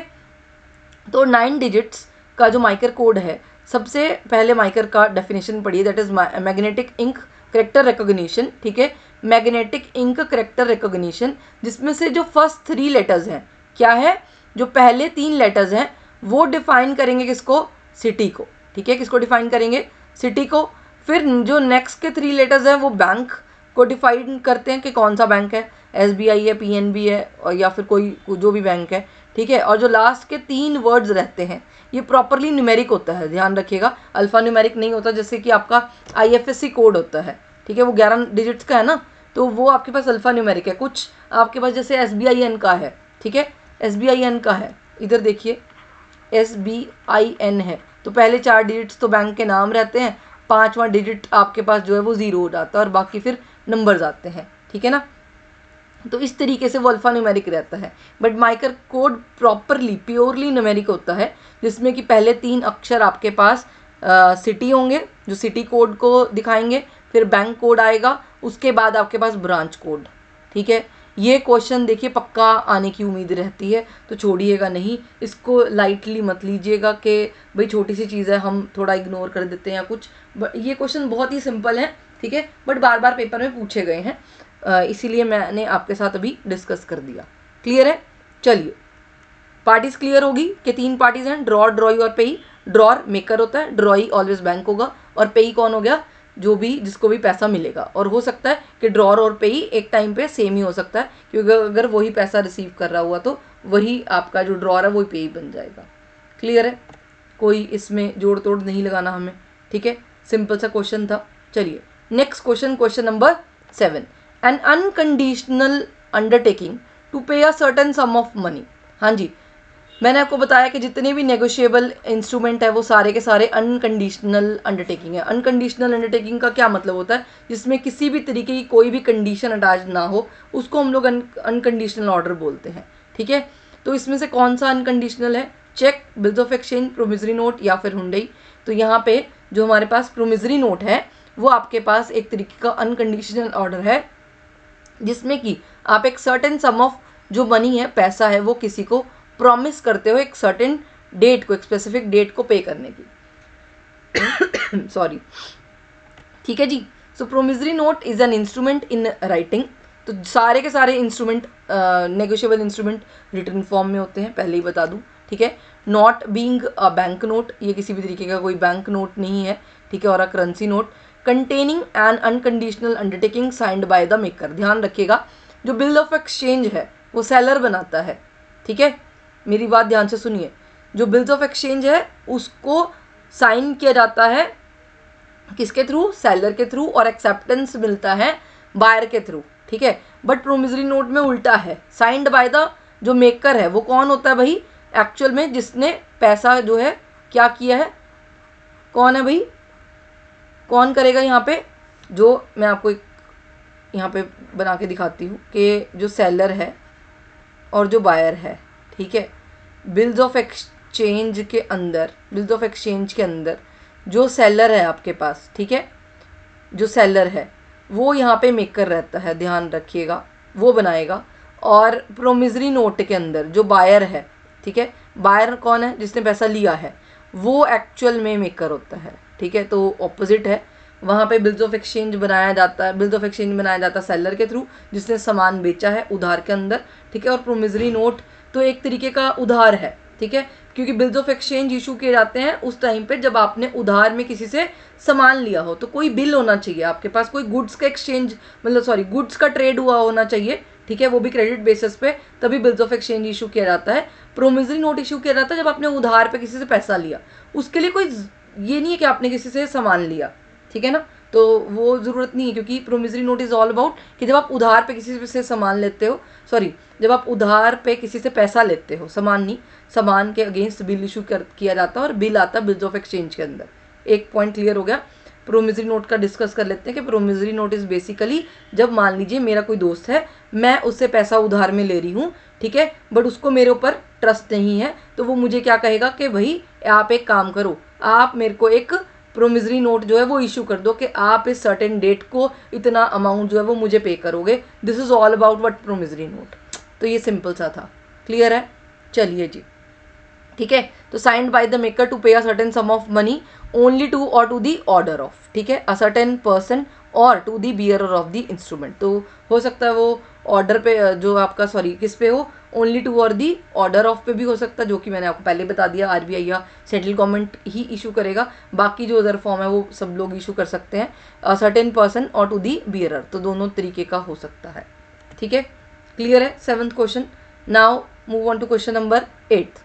तो 9 डिजिट्स का जो माइकर कोड है, सबसे पहले माइकर का डेफिनेशन पढ़िए, that is magnetic ink character recognition, ठीक है। मैग्नेटिक इंक करेक्टर रिकॉग्निशन, जिसमें से जो फर्स्ट 3 लेटर्स हैं, क्या है, जो पहले 3 लेटर्स हैं वो डिफाइन करेंगे किसको, सिटी को, ठीक है, किसको डिफाइन करेंगे, सिटी को। फिर जो नेक्स्ट के 3 लेटर्स हैं वो बैंक को डिफाइन करते हैं कि कौन सा बैंक है, SBI है, PNB है, और या फिर कोई जो भी बैंक है, ठीक है। और जो लास्ट के 3 वर्ड्स रहते हैं ये प्रॉपरली न्यूमेरिक होता है, ध्यान रखिएगा, अल्फा न्यूमेरिक नहीं होता, जैसे कि आपका IFSC कोड होता है, ठीक है, वो 11 डिजिट्स का है ना, तो वो आपके पास अल्फा न्यूमेरिक है। कुछ आपके पास जैसे SBIN का है, ठीक है, SBIN का है, इधर देखिए SBIN है, तो पहले 4 डिजिट्स तो बैंक के नाम रहते हैं, 5वां डिजिट आपके पास जो है वो 0 हो जाता है, और बाकी फिर नंबर्स आते हैं, ठीक है ना। तो इस तरीके से वो अल्फा न्यूमेरिक रहता है। But MICR code properly purely numeric होता है, जिसमें कि पहले 3 अक्षर आपके पास सिटी होंगे, जो सिटी कोड को दिखाएंगे, फिर बैंक कोड आएगा, उसके बाद आपके पास ब्रांच कोड, ठीक है। ये क्वेश्चन देखिए पक्का आने की उम्मीद रहती है, तो छोड़िएगा नहीं, इसको लाइटली मत लीजिएगा कि भाई छोटी सी चीज़ है हम थोड़ा इग्नोर कर देते हैं या कुछ। ये क्वेश्चन बहुत ही सिंपल है, ठीक है, बट बार बार पेपर में पूछे गए हैं, इसीलिए मैंने आपके साथ अभी डिस्कस कर दिया। क्लियर है, चलिए पार्टीज क्लियर होगी कि 3 पार्टीज हैं, ड्रॉर, ड्रॉई और पेई। ड्रॉर मेकर होता है, ड्रॉई ऑलवेज बैंक होगा, और पेई कौन हो गया, जो भी जिसको भी पैसा मिलेगा। और हो सकता है कि ड्रॉर और पेई एक टाइम पे सेम ही हो सकता है, क्योंकि अगर वही पैसा रिसीव कर रहा हुआ तो वही आपका जो ड्रॉर है वही पेई बन जाएगा। क्लियर है, कोई इसमें जोड़ तोड़ नहीं लगाना हमें, ठीक है, सिंपल सा क्वेश्चन था। चलिए next question, question number 7, an unconditional undertaking to pay a certain sum of money. हाँ जी, मैंने आपको बताया कि जितने भी नेगोशिएबल इंस्ट्रूमेंट है वो सारे के सारे अनकंडीशनल अंडरटेकिंग है। अनकंडीशनल अंडरटेकिंग का क्या मतलब होता है? जिसमें किसी भी तरीके की कोई भी कंडीशन अटैच ना हो, उसको हम लोग अनकंडीशनल ऑर्डर बोलते हैं। ठीक है, तो इसमें से कौन सा अनकंडीशनल है? Cheque, bills of exchange, promissory note या फिर हुंडई। तो यहाँ पे जो हमारे पास प्रोमिसरी नोट है वो आपके पास एक तरीके का अनकंडीशनल ऑर्डर है, जिसमें कि आप एक सर्टेन सम ऑफ जो मनी है, पैसा है, वो किसी को प्रॉमिस करते हो एक सर्टेन डेट को, एक स्पेसिफिक डेट को पे करने की। सॉरी, ठीक है जी। So promissory note is an instrument in writing. तो सारे के सारे instrument negotiable instrument written form में होते हैं, पहले ही बता दूं। ठीक है, not being a bank note, ये किसी भी तरीके का कोई बैंक नोट नहीं है। ठीक है, और a currency note. Containing N unconditional undertaking signed by the maker. ध्यान रखिएगा, जो बिल ऑफ एक्सचेंज है वो सेलर बनाता है। ठीक है, मेरी बात ध्यान से सुनिए। जो बिल्स ऑफ एक्सचेंज है उसको साइन किया जाता है किसके थ्रू? सेलर के थ्रू, और एक्सेप्टेंस मिलता है बायर के थ्रू। ठीक है, बट प्रोमिसरी नोट में उल्टा है, साइंड बाय द जो मेकर है वो कौन होता है भाई? एक्चुअल में जिसने पैसा जो है क्या किया है, कौन है भाई? कौन करेगा यहाँ पे? जो मैं आपको एक यहाँ पे बना के दिखाती हूँ कि जो सेलर है और जो बायर है, ठीक है, बिल्स ऑफ एक्सचेंज के अंदर, बिल्स ऑफ एक्सचेंज के अंदर जो सेलर है आपके पास, ठीक है, जो सेलर है वो यहाँ पे मेकर रहता है, ध्यान रखिएगा, वो बनाएगा। और प्रोमिसरी नोट के अंदर जो बायर है, ठीक है, बायर कौन है? जिसने पैसा लिया है, वो एक्चुअल में मेकर होता है। ठीक है, तो ऑपोजिट है, वहाँ पे बिल्स ऑफ एक्सचेंज बनाया जाता है, बिल्स ऑफ एक्सचेंज बनाया जाता है सेलर के थ्रू, जिसने सामान बेचा है उधार के अंदर। ठीक है, और प्रोमिसरी नोट तो एक तरीके का उधार है। ठीक है, क्योंकि बिल्स ऑफ एक्सचेंज इशू किए जाते हैं उस टाइम पे जब आपने उधार में किसी से सामान लिया हो, तो कोई बिल होना चाहिए आपके पास, कोई गुड्स का एक्सचेंज, मतलब सॉरी, गुड्स का ट्रेड हुआ होना चाहिए। ठीक है, वो भी क्रेडिट बेसिस पे, तभी बिल्स ऑफ एक्सचेंज इशू किया जाता है। प्रोमिसरी नोट इशू किया जाता है जब आपने उधार पे किसी से पैसा लिया, उसके लिए कोई ये नहीं है कि आपने किसी से सामान लिया। ठीक है ना, तो वो ज़रूरत नहीं है, क्योंकि promissory note is all about कि जब आप उधार पे किसी से सामान लेते हो, सॉरी, जब आप उधार पे किसी से पैसा लेते हो, सामान नहीं, सामान के अगेंस्ट बिल इशू किया जाता है और बिल आता है बिल्स ऑफ एक्सचेंज के अंदर। एक पॉइंट क्लियर हो गया। प्रोमिसरी नोट का डिस्कस कर लेते हैं कि प्रोमिसरी नोट इज़ बेसिकली जब मान लीजिए मेरा कोई दोस्त है, मैं उससे पैसा उधार में ले रही हूँ, ठीक है, बट उसको मेरे ऊपर ट्रस्ट नहीं है, तो वो मुझे क्या कहेगा कि भाई आप एक काम करो, आप मेरे को एक प्रोमिसरी नोट जो है वो इशू कर दो कि आप इस सर्टेन डेट को इतना अमाउंट जो है वो मुझे पे करोगे। This is all about what promissory note. तो ये सिंपल सा था, क्लियर है? चलिए जी, ठीक है, तो signed by the maker to pay a certain sum of money only to or to the order of, ठीक है, a certain person or to the bearer of the instrument. तो हो सकता है वो ऑर्डर पे जो आपका, सॉरी, किस पे हो, ओनली टू और दी ऑर्डर ऑफ पे भी हो सकता है, जो कि मैंने आपको पहले बता दिया, आरबीआई या सेंट्रल गवर्नमेंट ही इशू करेगा। बाकी जो अदर फॉर्म है वो सब लोग इशू कर सकते हैं, अ certain person or to the bearer, तो दोनों तरीके का हो सकता है। ठीक है, क्लियर है? 7th question. Now move on to question number 8।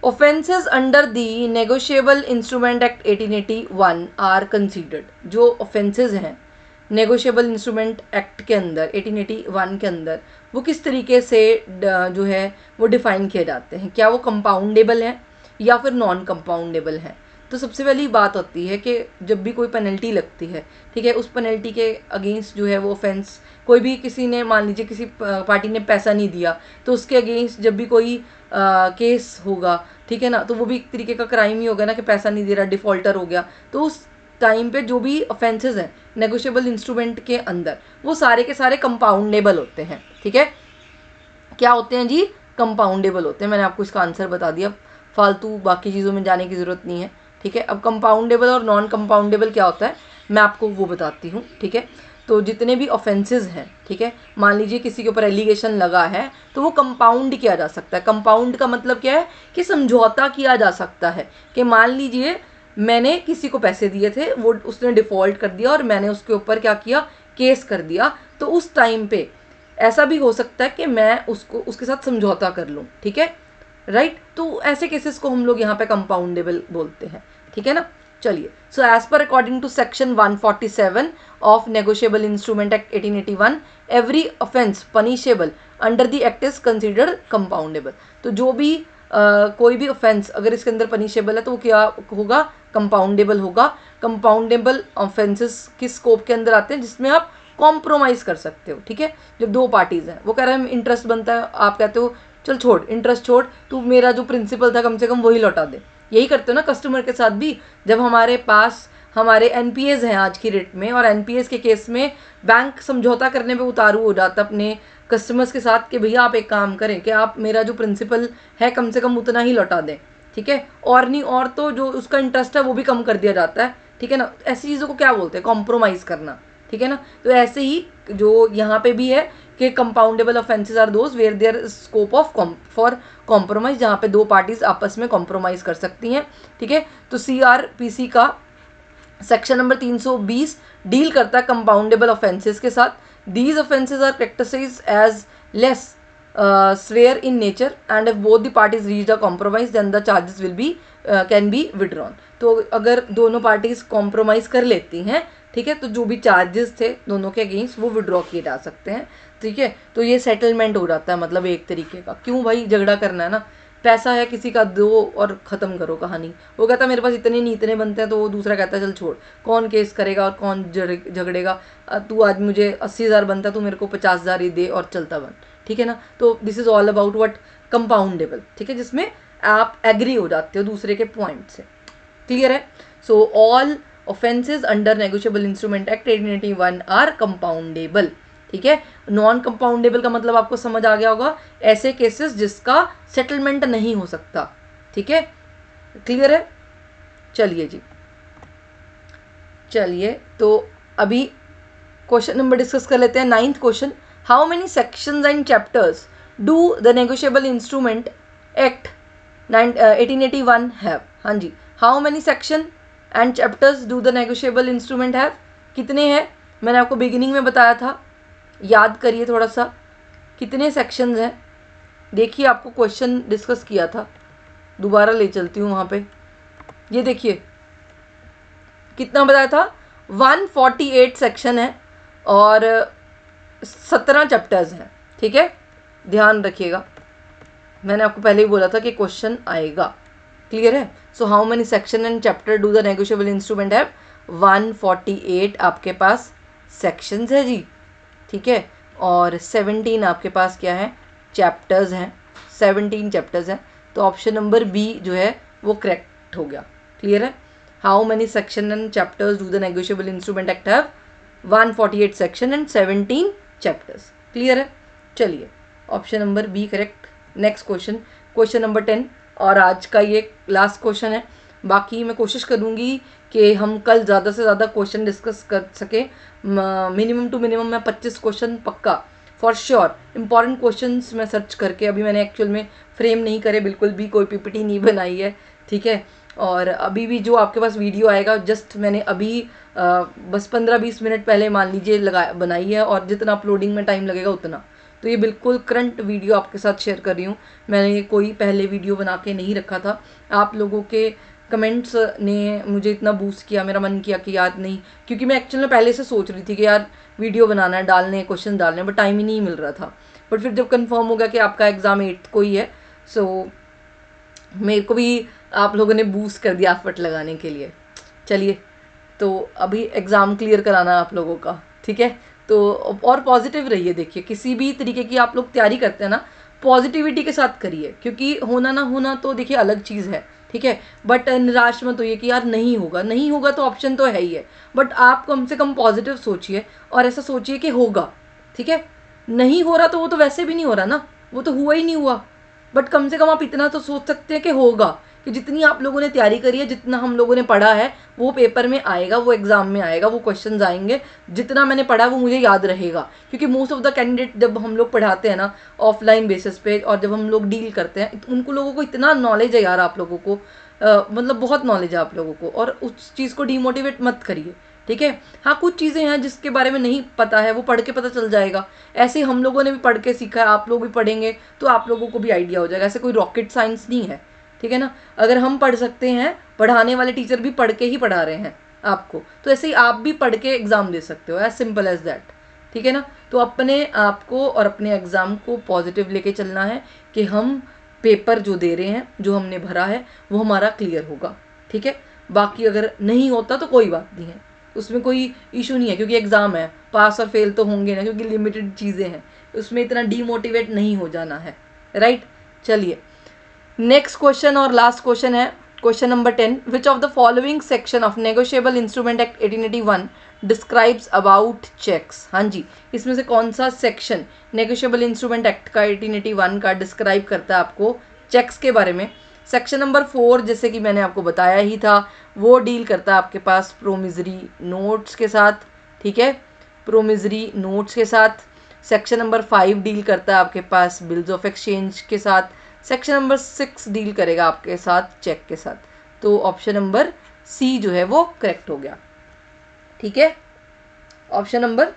Offences under the negotiable instrument act 1881 are considered. जो ऑफेंसेस हैं नेगोशिएबल इंस्ट्रूमेंट एक्ट के अंदर 1881 के अंदर, वो किस तरीके से जो है वो डिफाइन किए जाते हैं? क्या वो कंपाउंडेबल हैं या फिर नॉन कंपाउंडेबल हैं? तो सबसे पहली बात होती है कि जब भी कोई पेनल्टी लगती है, ठीक है, उस पेनल्टी के अगेंस्ट जो है वो ऑफेंस, कोई भी किसी ने, मान लीजिए किसी पार्टी ने पैसा नहीं दिया, तो उसके अगेंस्ट जब भी कोई केस होगा, ठीक है ना, तो वो भी एक तरीके का क्राइम ही होगा ना, कि पैसा नहीं दे रहा, डिफॉल्टर हो गया। तो उस टाइम पे जो भी ऑफेंसेस हैं नेगोशिएबल इंस्ट्रूमेंट के अंदर, वो सारे के सारे कंपाउंडेबल होते हैं। ठीक है, क्या होते हैं जी? कंपाउंडेबल होते हैं। मैंने आपको इसका आंसर बता दिया, फालतू बाकी चीज़ों में जाने की ज़रूरत नहीं है। ठीक है, अब कंपाउंडेबल और नॉन कंपाउंडेबल क्या होता है मैं आपको वो बताती हूँ। ठीक है, तो जितने भी ऑफेंसेस हैं, ठीक है, मान लीजिए किसी के ऊपर एलिगेशन लगा है, तो वो कंपाउंड किया जा सकता है। कंपाउंड का मतलब क्या है? कि समझौता किया जा सकता है, कि मान लीजिए मैंने किसी को पैसे दिए थे, वो उसने डिफ़ॉल्ट कर दिया और मैंने उसके ऊपर क्या किया, केस कर दिया, तो उस टाइम पे ऐसा भी हो सकता है कि मैं उसको उसके साथ समझौता कर लूँ। ठीक है, राइट, तो ऐसे केसेस को हम लोग यहाँ पे कंपाउंडेबल बोलते हैं। ठीक है ना, चलिए, so as per according to section 147 of negotiable instrument act 1881 every offence punishable under the act is considered compoundable. तो जो भी कोई भी ऑफेंस अगर इसके अंदर पनिशेबल है तो वो क्या होगा, कंपाउंडेबल होगा। कंपाउंडेबल ऑफेंसेस किस स्कोप के अंदर आते हैं, जिसमें आप कॉम्प्रोमाइज़ कर सकते हो, ठीक है। जब दो पार्टीज़ हैं, वो कह रहे हैं इंटरेस्ट बनता है, आप कहते हो चल छोड़ इंटरेस्ट छोड़, तू मेरा जो प्रिंसिपल था कम से कम वही लौटा दे। यही करते हो ना कस्टमर के साथ भी। जब हमारे पास हमारे एनपीएस हैं आज की डेट में, और एनपीएस के केस में बैंक समझौता करने पे उतारू हो जाता अपने कस्टमर्स के साथ कि भैया आप एक काम करें कि आप मेरा जो प्रिंसिपल है कम से कम उतना ही लौटा दें, ठीक है, और नहीं और तो जो उसका इंटरेस्ट है वो भी कम कर दिया जाता है, ठीक है ना। ऐसी चीज़ों को क्या बोलते हैं, कॉम्प्रोमाइज़ करना, ठीक है ना। तो ऐसे ही जो यहाँ पे भी है कि compoundable offences are those where there scope of for compromise, जहाँ पे दो पार्टीज आपस में कॉम्प्रोमाइज़ कर सकती हैं, ठीक है। तो सीआरपीसी का सेक्शन नंबर 320 डील करता है कंपाउंडेबल ऑफेंसेस के साथ। These offences are characterised as less severe in nature and if both the parties reached a compromise then the charges will be can be withdrawn. तो अगर दोनों parties compromise कर लेती हैं, ठीक है, तो जो भी चार्जेस थे दोनों के अगेंस्ट वो विड्रॉ किए जा सकते हैं, ठीक है। तो ये सेटलमेंट हो जाता है, मतलब एक तरीके का। क्यों भाई झगड़ा करना है ना, पैसा है किसी का, दो और ख़त्म करो कहानी। वो कहता है मेरे पास इतने नहीं इतने बनते हैं, तो वो दूसरा कहता है चल छोड़, कौन केस करेगा और कौन झगड़ेगा, तू आज मुझे 80,000 बनता है, तू मेरे को 50,000 ही दे और चलता बन, ठीक है ना। तो this is all about what compoundable, ठीक है, जिसमें आप एग्री हो जाते हो दूसरे के पॉइंट से। क्लियर है। So all offences under negotiable instrument act 1881 are compoundable, ठीक है। नॉन कंपाउंडेबल का मतलब आपको समझ आ गया होगा, ऐसे केसेस जिसका सेटलमेंट नहीं हो सकता, ठीक है। क्लियर है। चलिए जी, चलिए तो अभी क्वेश्चन नंबर डिस्कस कर लेते हैं। 9th question, how many sections and chapters do the negotiable instrument act 1881 have. हाँ जी, how many section and chapters do the negotiable instrument have, कितने हैं, मैंने आपको बिगिनिंग में बताया था, याद करिए थोड़ा सा कितने सेक्शंस हैं। देखिए आपको क्वेश्चन डिस्कस किया था, दोबारा ले चलती हूँ वहाँ पे। ये देखिए कितना बताया था, 148 सेक्शन है और 17 चैप्टर्स हैं, ठीक है, ध्यान रखिएगा, मैंने आपको पहले ही बोला था कि क्वेश्चन आएगा। क्लियर है। So how many section and chapter do the negotiable instrument have, 148 आपके पास सेक्शंस है जी, ठीक है, और 17 आपके पास क्या है, चैप्टर्स हैं, 17 चैप्टर्स हैं। तो ऑप्शन नंबर बी जो है वो करेक्ट हो गया। क्लियर है। How many section and chapters do the negotiable instrument act have, 148 section and 17 chapters. Clear है। चलिए option number B correct. Next question, question number 10, और आज का ये लास्ट क्वेश्चन है। बाकी मैं कोशिश करूँगी कि हम कल ज़्यादा से ज़्यादा क्वेश्चन डिस्कस कर सकें। मिनिमम टू मिनिमम मैं 25 क्वेश्चन पक्का फॉर श्योर इंपॉर्टेंट क्वेश्चंस मैं सर्च करके, अभी मैंने एक्चुअल में फ्रेम नहीं करे, बिल्कुल भी कोई पीपीटी नहीं बनाई है, ठीक है। और अभी भी जो आपके पास वीडियो आएगा, जस्ट मैंने अभी बस 15-20 मिनट पहले मान लीजिए बनाई है, और जितना अपलोडिंग में टाइम लगेगा उतना। तो ये बिल्कुल करंट वीडियो आपके साथ शेयर कर रही हूँ, मैंने कोई पहले वीडियो बना के नहीं रखा था। आप लोगों के कमेंट्स ने मुझे इतना बूस्ट किया, मेरा मन किया कि यार नहीं, क्योंकि मैं एक्चुअल में पहले से सोच रही थी कि यार वीडियो बनाना है, डालने क्वेश्चन डालने, बट टाइम ही नहीं मिल रहा था। बट फिर जब कंफर्म हो गया कि आपका एग्ज़ाम 8 को ही है, सो मेरे को भी आप लोगों ने बूस्ट कर दिया एफर्ट लगाने के लिए। चलिए, तो अभी एग्ज़ाम क्लियर कराना आप लोगों का, ठीक है। तो और पॉजिटिव रहिए, देखिए किसी भी तरीके की आप लोग तैयारी करते हैं ना, पॉजिटिविटी के साथ करिए, क्योंकि होना ना होना तो देखिए अलग चीज़ है, ठीक है, बट निराश मत होइए कि यार नहीं होगा, नहीं होगा तो ऑप्शन तो है ही है, बट आप कम से कम पॉजिटिव सोचिए और ऐसा सोचिए कि होगा, ठीक है। नहीं हो रहा तो वो तो वैसे भी नहीं हो रहा ना, वो तो हुआ ही नहीं हुआ, बट कम से कम आप इतना तो सोच सकते हैं कि होगा, कि जितनी आप लोगों ने तैयारी करी है, जितना हम लोगों ने पढ़ा है, वो पेपर में आएगा, वो एग्ज़ाम में आएगा, वो क्वेश्चंस आएंगे, जितना मैंने पढ़ा वो मुझे याद रहेगा। क्योंकि मोस्ट ऑफ द कैंडिडेट जब हम लोग पढ़ाते हैं ना ऑफलाइन बेसिस पे, और जब हम लोग डील करते हैं, उनको लोगों को इतना नॉलेज है यार, आप लोगों को मतलब बहुत नॉलेज है आप लोगों को, और उस चीज़ को डिमोटिवेट मत करिए, ठीक है। हाँ, कुछ चीज़ें हैं जिसके बारे में नहीं पता है, वो पढ़ के पता चल जाएगा। ऐसे ही हम लोगों ने भी पढ़ के सीखा है, आप लोग भी पढ़ेंगे तो आप लोगों को भी आइडिया हो जाएगा। ऐसे कोई रॉकेट साइंस नहीं है, ठीक है ना। अगर हम पढ़ सकते हैं, पढ़ाने वाले टीचर भी पढ़ के ही पढ़ा रहे हैं आपको, तो ऐसे ही आप भी पढ़ के एग्ज़ाम दे सकते हो, एज सिंपल एज दैट, ठीक है ना। तो अपने आप को और अपने एग्ज़ाम को पॉजिटिव लेके चलना है कि हम पेपर जो दे रहे हैं, जो हमने भरा है, वो हमारा क्लियर होगा, ठीक है। बाकी अगर नहीं होता तो कोई बात नहीं है, उसमें कोई इशू नहीं है, क्योंकि एग्ज़ाम है, पास और फेल तो होंगे ना, क्योंकि लिमिटेड चीज़ें हैं, उसमें इतना डीमोटिवेट नहीं हो जाना है, राइट। चलिए नेक्स्ट क्वेश्चन और लास्ट क्वेश्चन है question number 10। Which of the following section of negotiable instrument act 1881 describes about cheques. हाँ जी, इसमें से कौन सा सेक्शन नेगोशिएबल इंस्ट्रूमेंट एक्ट का 1881 का डिस्क्राइब करता है आपको चेक्स के बारे में। सेक्शन नंबर 4 जैसे कि मैंने आपको बताया ही था, वो डील करता है आपके पास प्रोमिजरी नोट्स के साथ, ठीक है, प्रोमिजरी नोट्स के साथ। सेक्शन नंबर 5 डील करता है आपके पास बिल्स ऑफ एक्सचेंज के साथ। सेक्शन नंबर 6 डील करेगा आपके साथ चेक के साथ। तो ऑप्शन नंबर सी जो है वो करेक्ट हो गया, ठीक है। ऑप्शन नंबर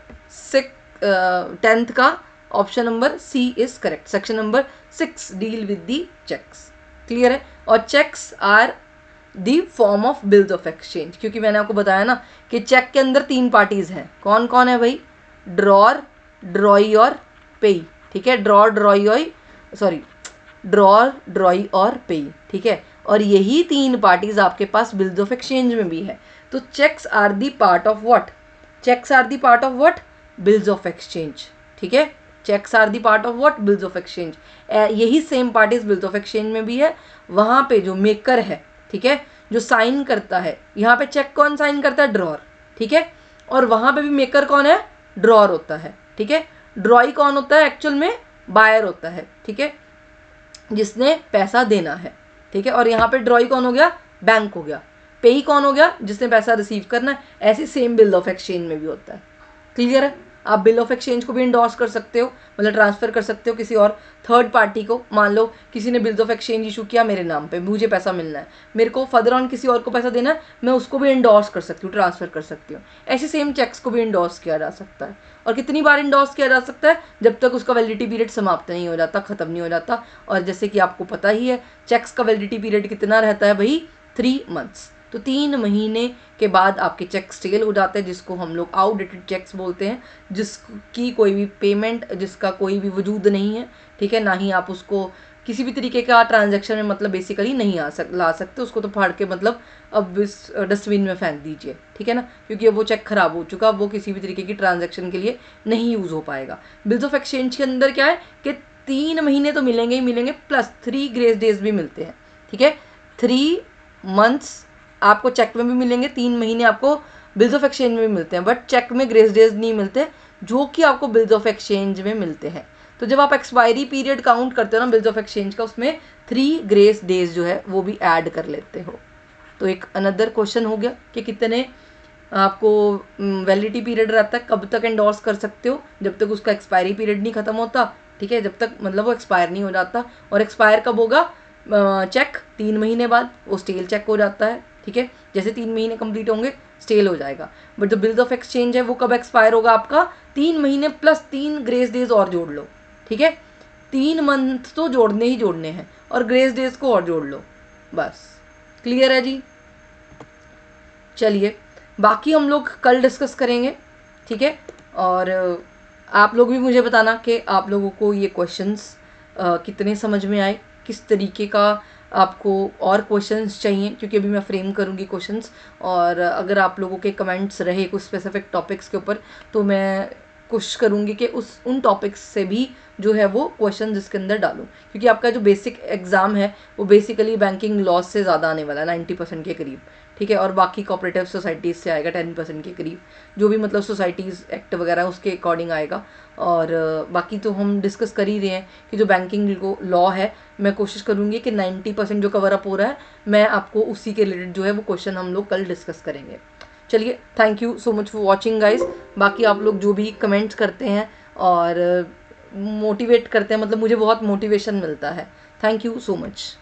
10th का option number C is correct. Section number 6 deal with the cheques, clear है। और cheques are the form of bills of exchange, क्योंकि मैंने आपको बताया ना कि चेक के अंदर 3 पार्टीज हैं। कौन कौन है भाई? ड्रॉर, ड्रॉई और पेई, ठीक है। ड्रॉर, ड्रॉई और पेई, ठीक है। और यही 3 पार्टीज आपके पास बिल्स ऑफ एक्सचेंज में भी है। तो cheques are the part of what? Cheques are the part of what? Bills of exchange, ठीक है। Cheques are the part of what? Bills of exchange. यही same parties bills of exchange में भी है। वहां पे जो मेकर है, ठीक है, जो साइन करता है, यहाँ पे चेक कौन साइन करता है? ड्रॉर, ठीक है। और वहां पे भी मेकर कौन है? ड्रॉर होता है, ठीक है। ड्रॉई कौन होता है? एक्चुअल में बायर होता है, ठीक है, जिसने पैसा देना है, ठीक है। और यहाँ पे ड्रॉई कौन हो गया? बैंक हो गया। पेई कौन हो गया? जिसने पैसा रिसीव करना है। ऐसे सेम बिल ऑफ एक्सचेंज में भी होता है, क्लियर है। आप बिल ऑफ एक्सचेंज को भी इंडोर्स कर सकते हो, मतलब ट्रांसफर कर सकते हो किसी और थर्ड पार्टी को। मान लो किसी ने बिल्स ऑफ एक्सचेंज इशू किया मेरे नाम पे, मुझे पैसा मिलना है, मेरे को फर्दर ऑन किसी और को पैसा देना है, मैं उसको भी इंडोर्स कर सकती हूँ, ट्रांसफर कर सकती हूँ। ऐसे सेम चेक्स को भी इंडोर्स किया जा सकता है। और कितनी बार इंडोर्स किया जा सकता है? जब तक उसका वैलिडिटी पीरियड समाप्त नहीं हो जाता, खत्म नहीं हो जाता। और जैसे कि आपको पता ही है चेक्स का वैलिडिटी पीरियड कितना रहता है भाई? 3 मंथ्स। तो 3 महीने के बाद आपके चेक स्टेल हो जाते हैं, जिसको हम लोग आउटडेटेड चेक्स बोलते हैं, जिसकी कोई भी पेमेंट, जिसका कोई भी वजूद नहीं है, ठीक है। ना ही आप उसको किसी भी तरीके का ट्रांजैक्शन में मतलब बेसिकली नहीं ला सकते उसको, तो फाड़ के मतलब अब इस डस्टबिन में फेंक दीजिए, ठीक है ना, क्योंकि अब वो चेक खराब हो चुका, वो किसी भी तरीके की ट्रांजैक्शन के लिए नहीं यूज़ हो पाएगा। बिल्स ऑफ एक्सचेंज के अंदर क्या है कि 3 महीने तो मिलेंगे ही मिलेंगे, प्लस 3 ग्रेस डेज भी मिलते हैं, ठीक है। 3 मंथ्स आपको चेक में भी मिलेंगे, 3 महीने आपको बिल्स ऑफ एक्सचेंज में भी मिलते हैं, बट चेक में ग्रेस डेज नहीं मिलते, जो कि आपको बिल्स ऑफ एक्सचेंज में मिलते हैं। तो जब आप एक्सपायरी पीरियड काउंट करते हो ना बिल्स ऑफ एक्सचेंज का, उसमें 3 ग्रेस डेज जो है वो भी ऐड कर लेते हो। तो एक अनदर क्वेश्चन हो गया कि कितने आपको वैलिडिटी पीरियड रहता है, कब तक एंडोर्स कर सकते हो? जब तक उसका एक्सपायरी पीरियड नहीं खत्म होता, ठीक है, जब तक मतलब वो एक्सपायर नहीं हो जाता। और एक्सपायर कब होगा? चेक 3 महीने बाद वो स्टेल चेक हो जाता है, ठीक है। जैसे 3 महीने कंप्लीट होंगे स्टेल हो जाएगा। बट जो बिल्स ऑफ एक्सचेंज है वो कब एक्सपायर होगा आपका? 3 महीने प्लस 3 ग्रेस डेज और जोड़ लो, ठीक है। 3 मंथ तो जोड़ने ही जोड़ने हैं, और ग्रेस डेज को और जोड़ लो, बस, क्लियर है जी। चलिए बाकी हम लोग कल डिस्कस करेंगे, ठीक है। और आप लोग भी मुझे बताना कि आप लोगों को ये क्वेश्चंस कितने समझ में आए, किस तरीके का आपको और क्वेश्चंस चाहिए, क्योंकि अभी मैं फ्रेम करूँगी क्वेश्चंस। और अगर आप लोगों के कमेंट्स रहे कुछ स्पेसिफिक टॉपिक्स के ऊपर, तो मैं कोशिश करूँगी कि उन टॉपिक्स से भी जो है वो क्वेश्चन जिसके अंदर डालूँ, क्योंकि आपका जो बेसिक एग्ज़ाम है वो बेसिकली बैंकिंग लॉज से ज़्यादा आने वाला है, 90% के करीब, ठीक है। और बाकी कोऑपरेटिव सोसाइटीज़ से आएगा 10% के करीब, जो भी मतलब सोसाइटीज़ एक्ट वगैरह उसके अकॉर्डिंग आएगा। और बाकी तो हम डिस्कस कर ही रहे हैं कि जो बैंकिंग लॉ है, मैं कोशिश करूँगी कि 90% जो कवर अप हो रहा है, मैं आपको उसी के रिलेटेड जो है वो क्वेश्चन हम लोग कल डिस्कस करेंगे। चलिए, thank you so much for watching guys. बाकी आप लोग जो भी कमेंट्स करते हैं और मोटिवेट करते हैं, मतलब मुझे बहुत मोटिवेशन मिलता है। Thank you so much.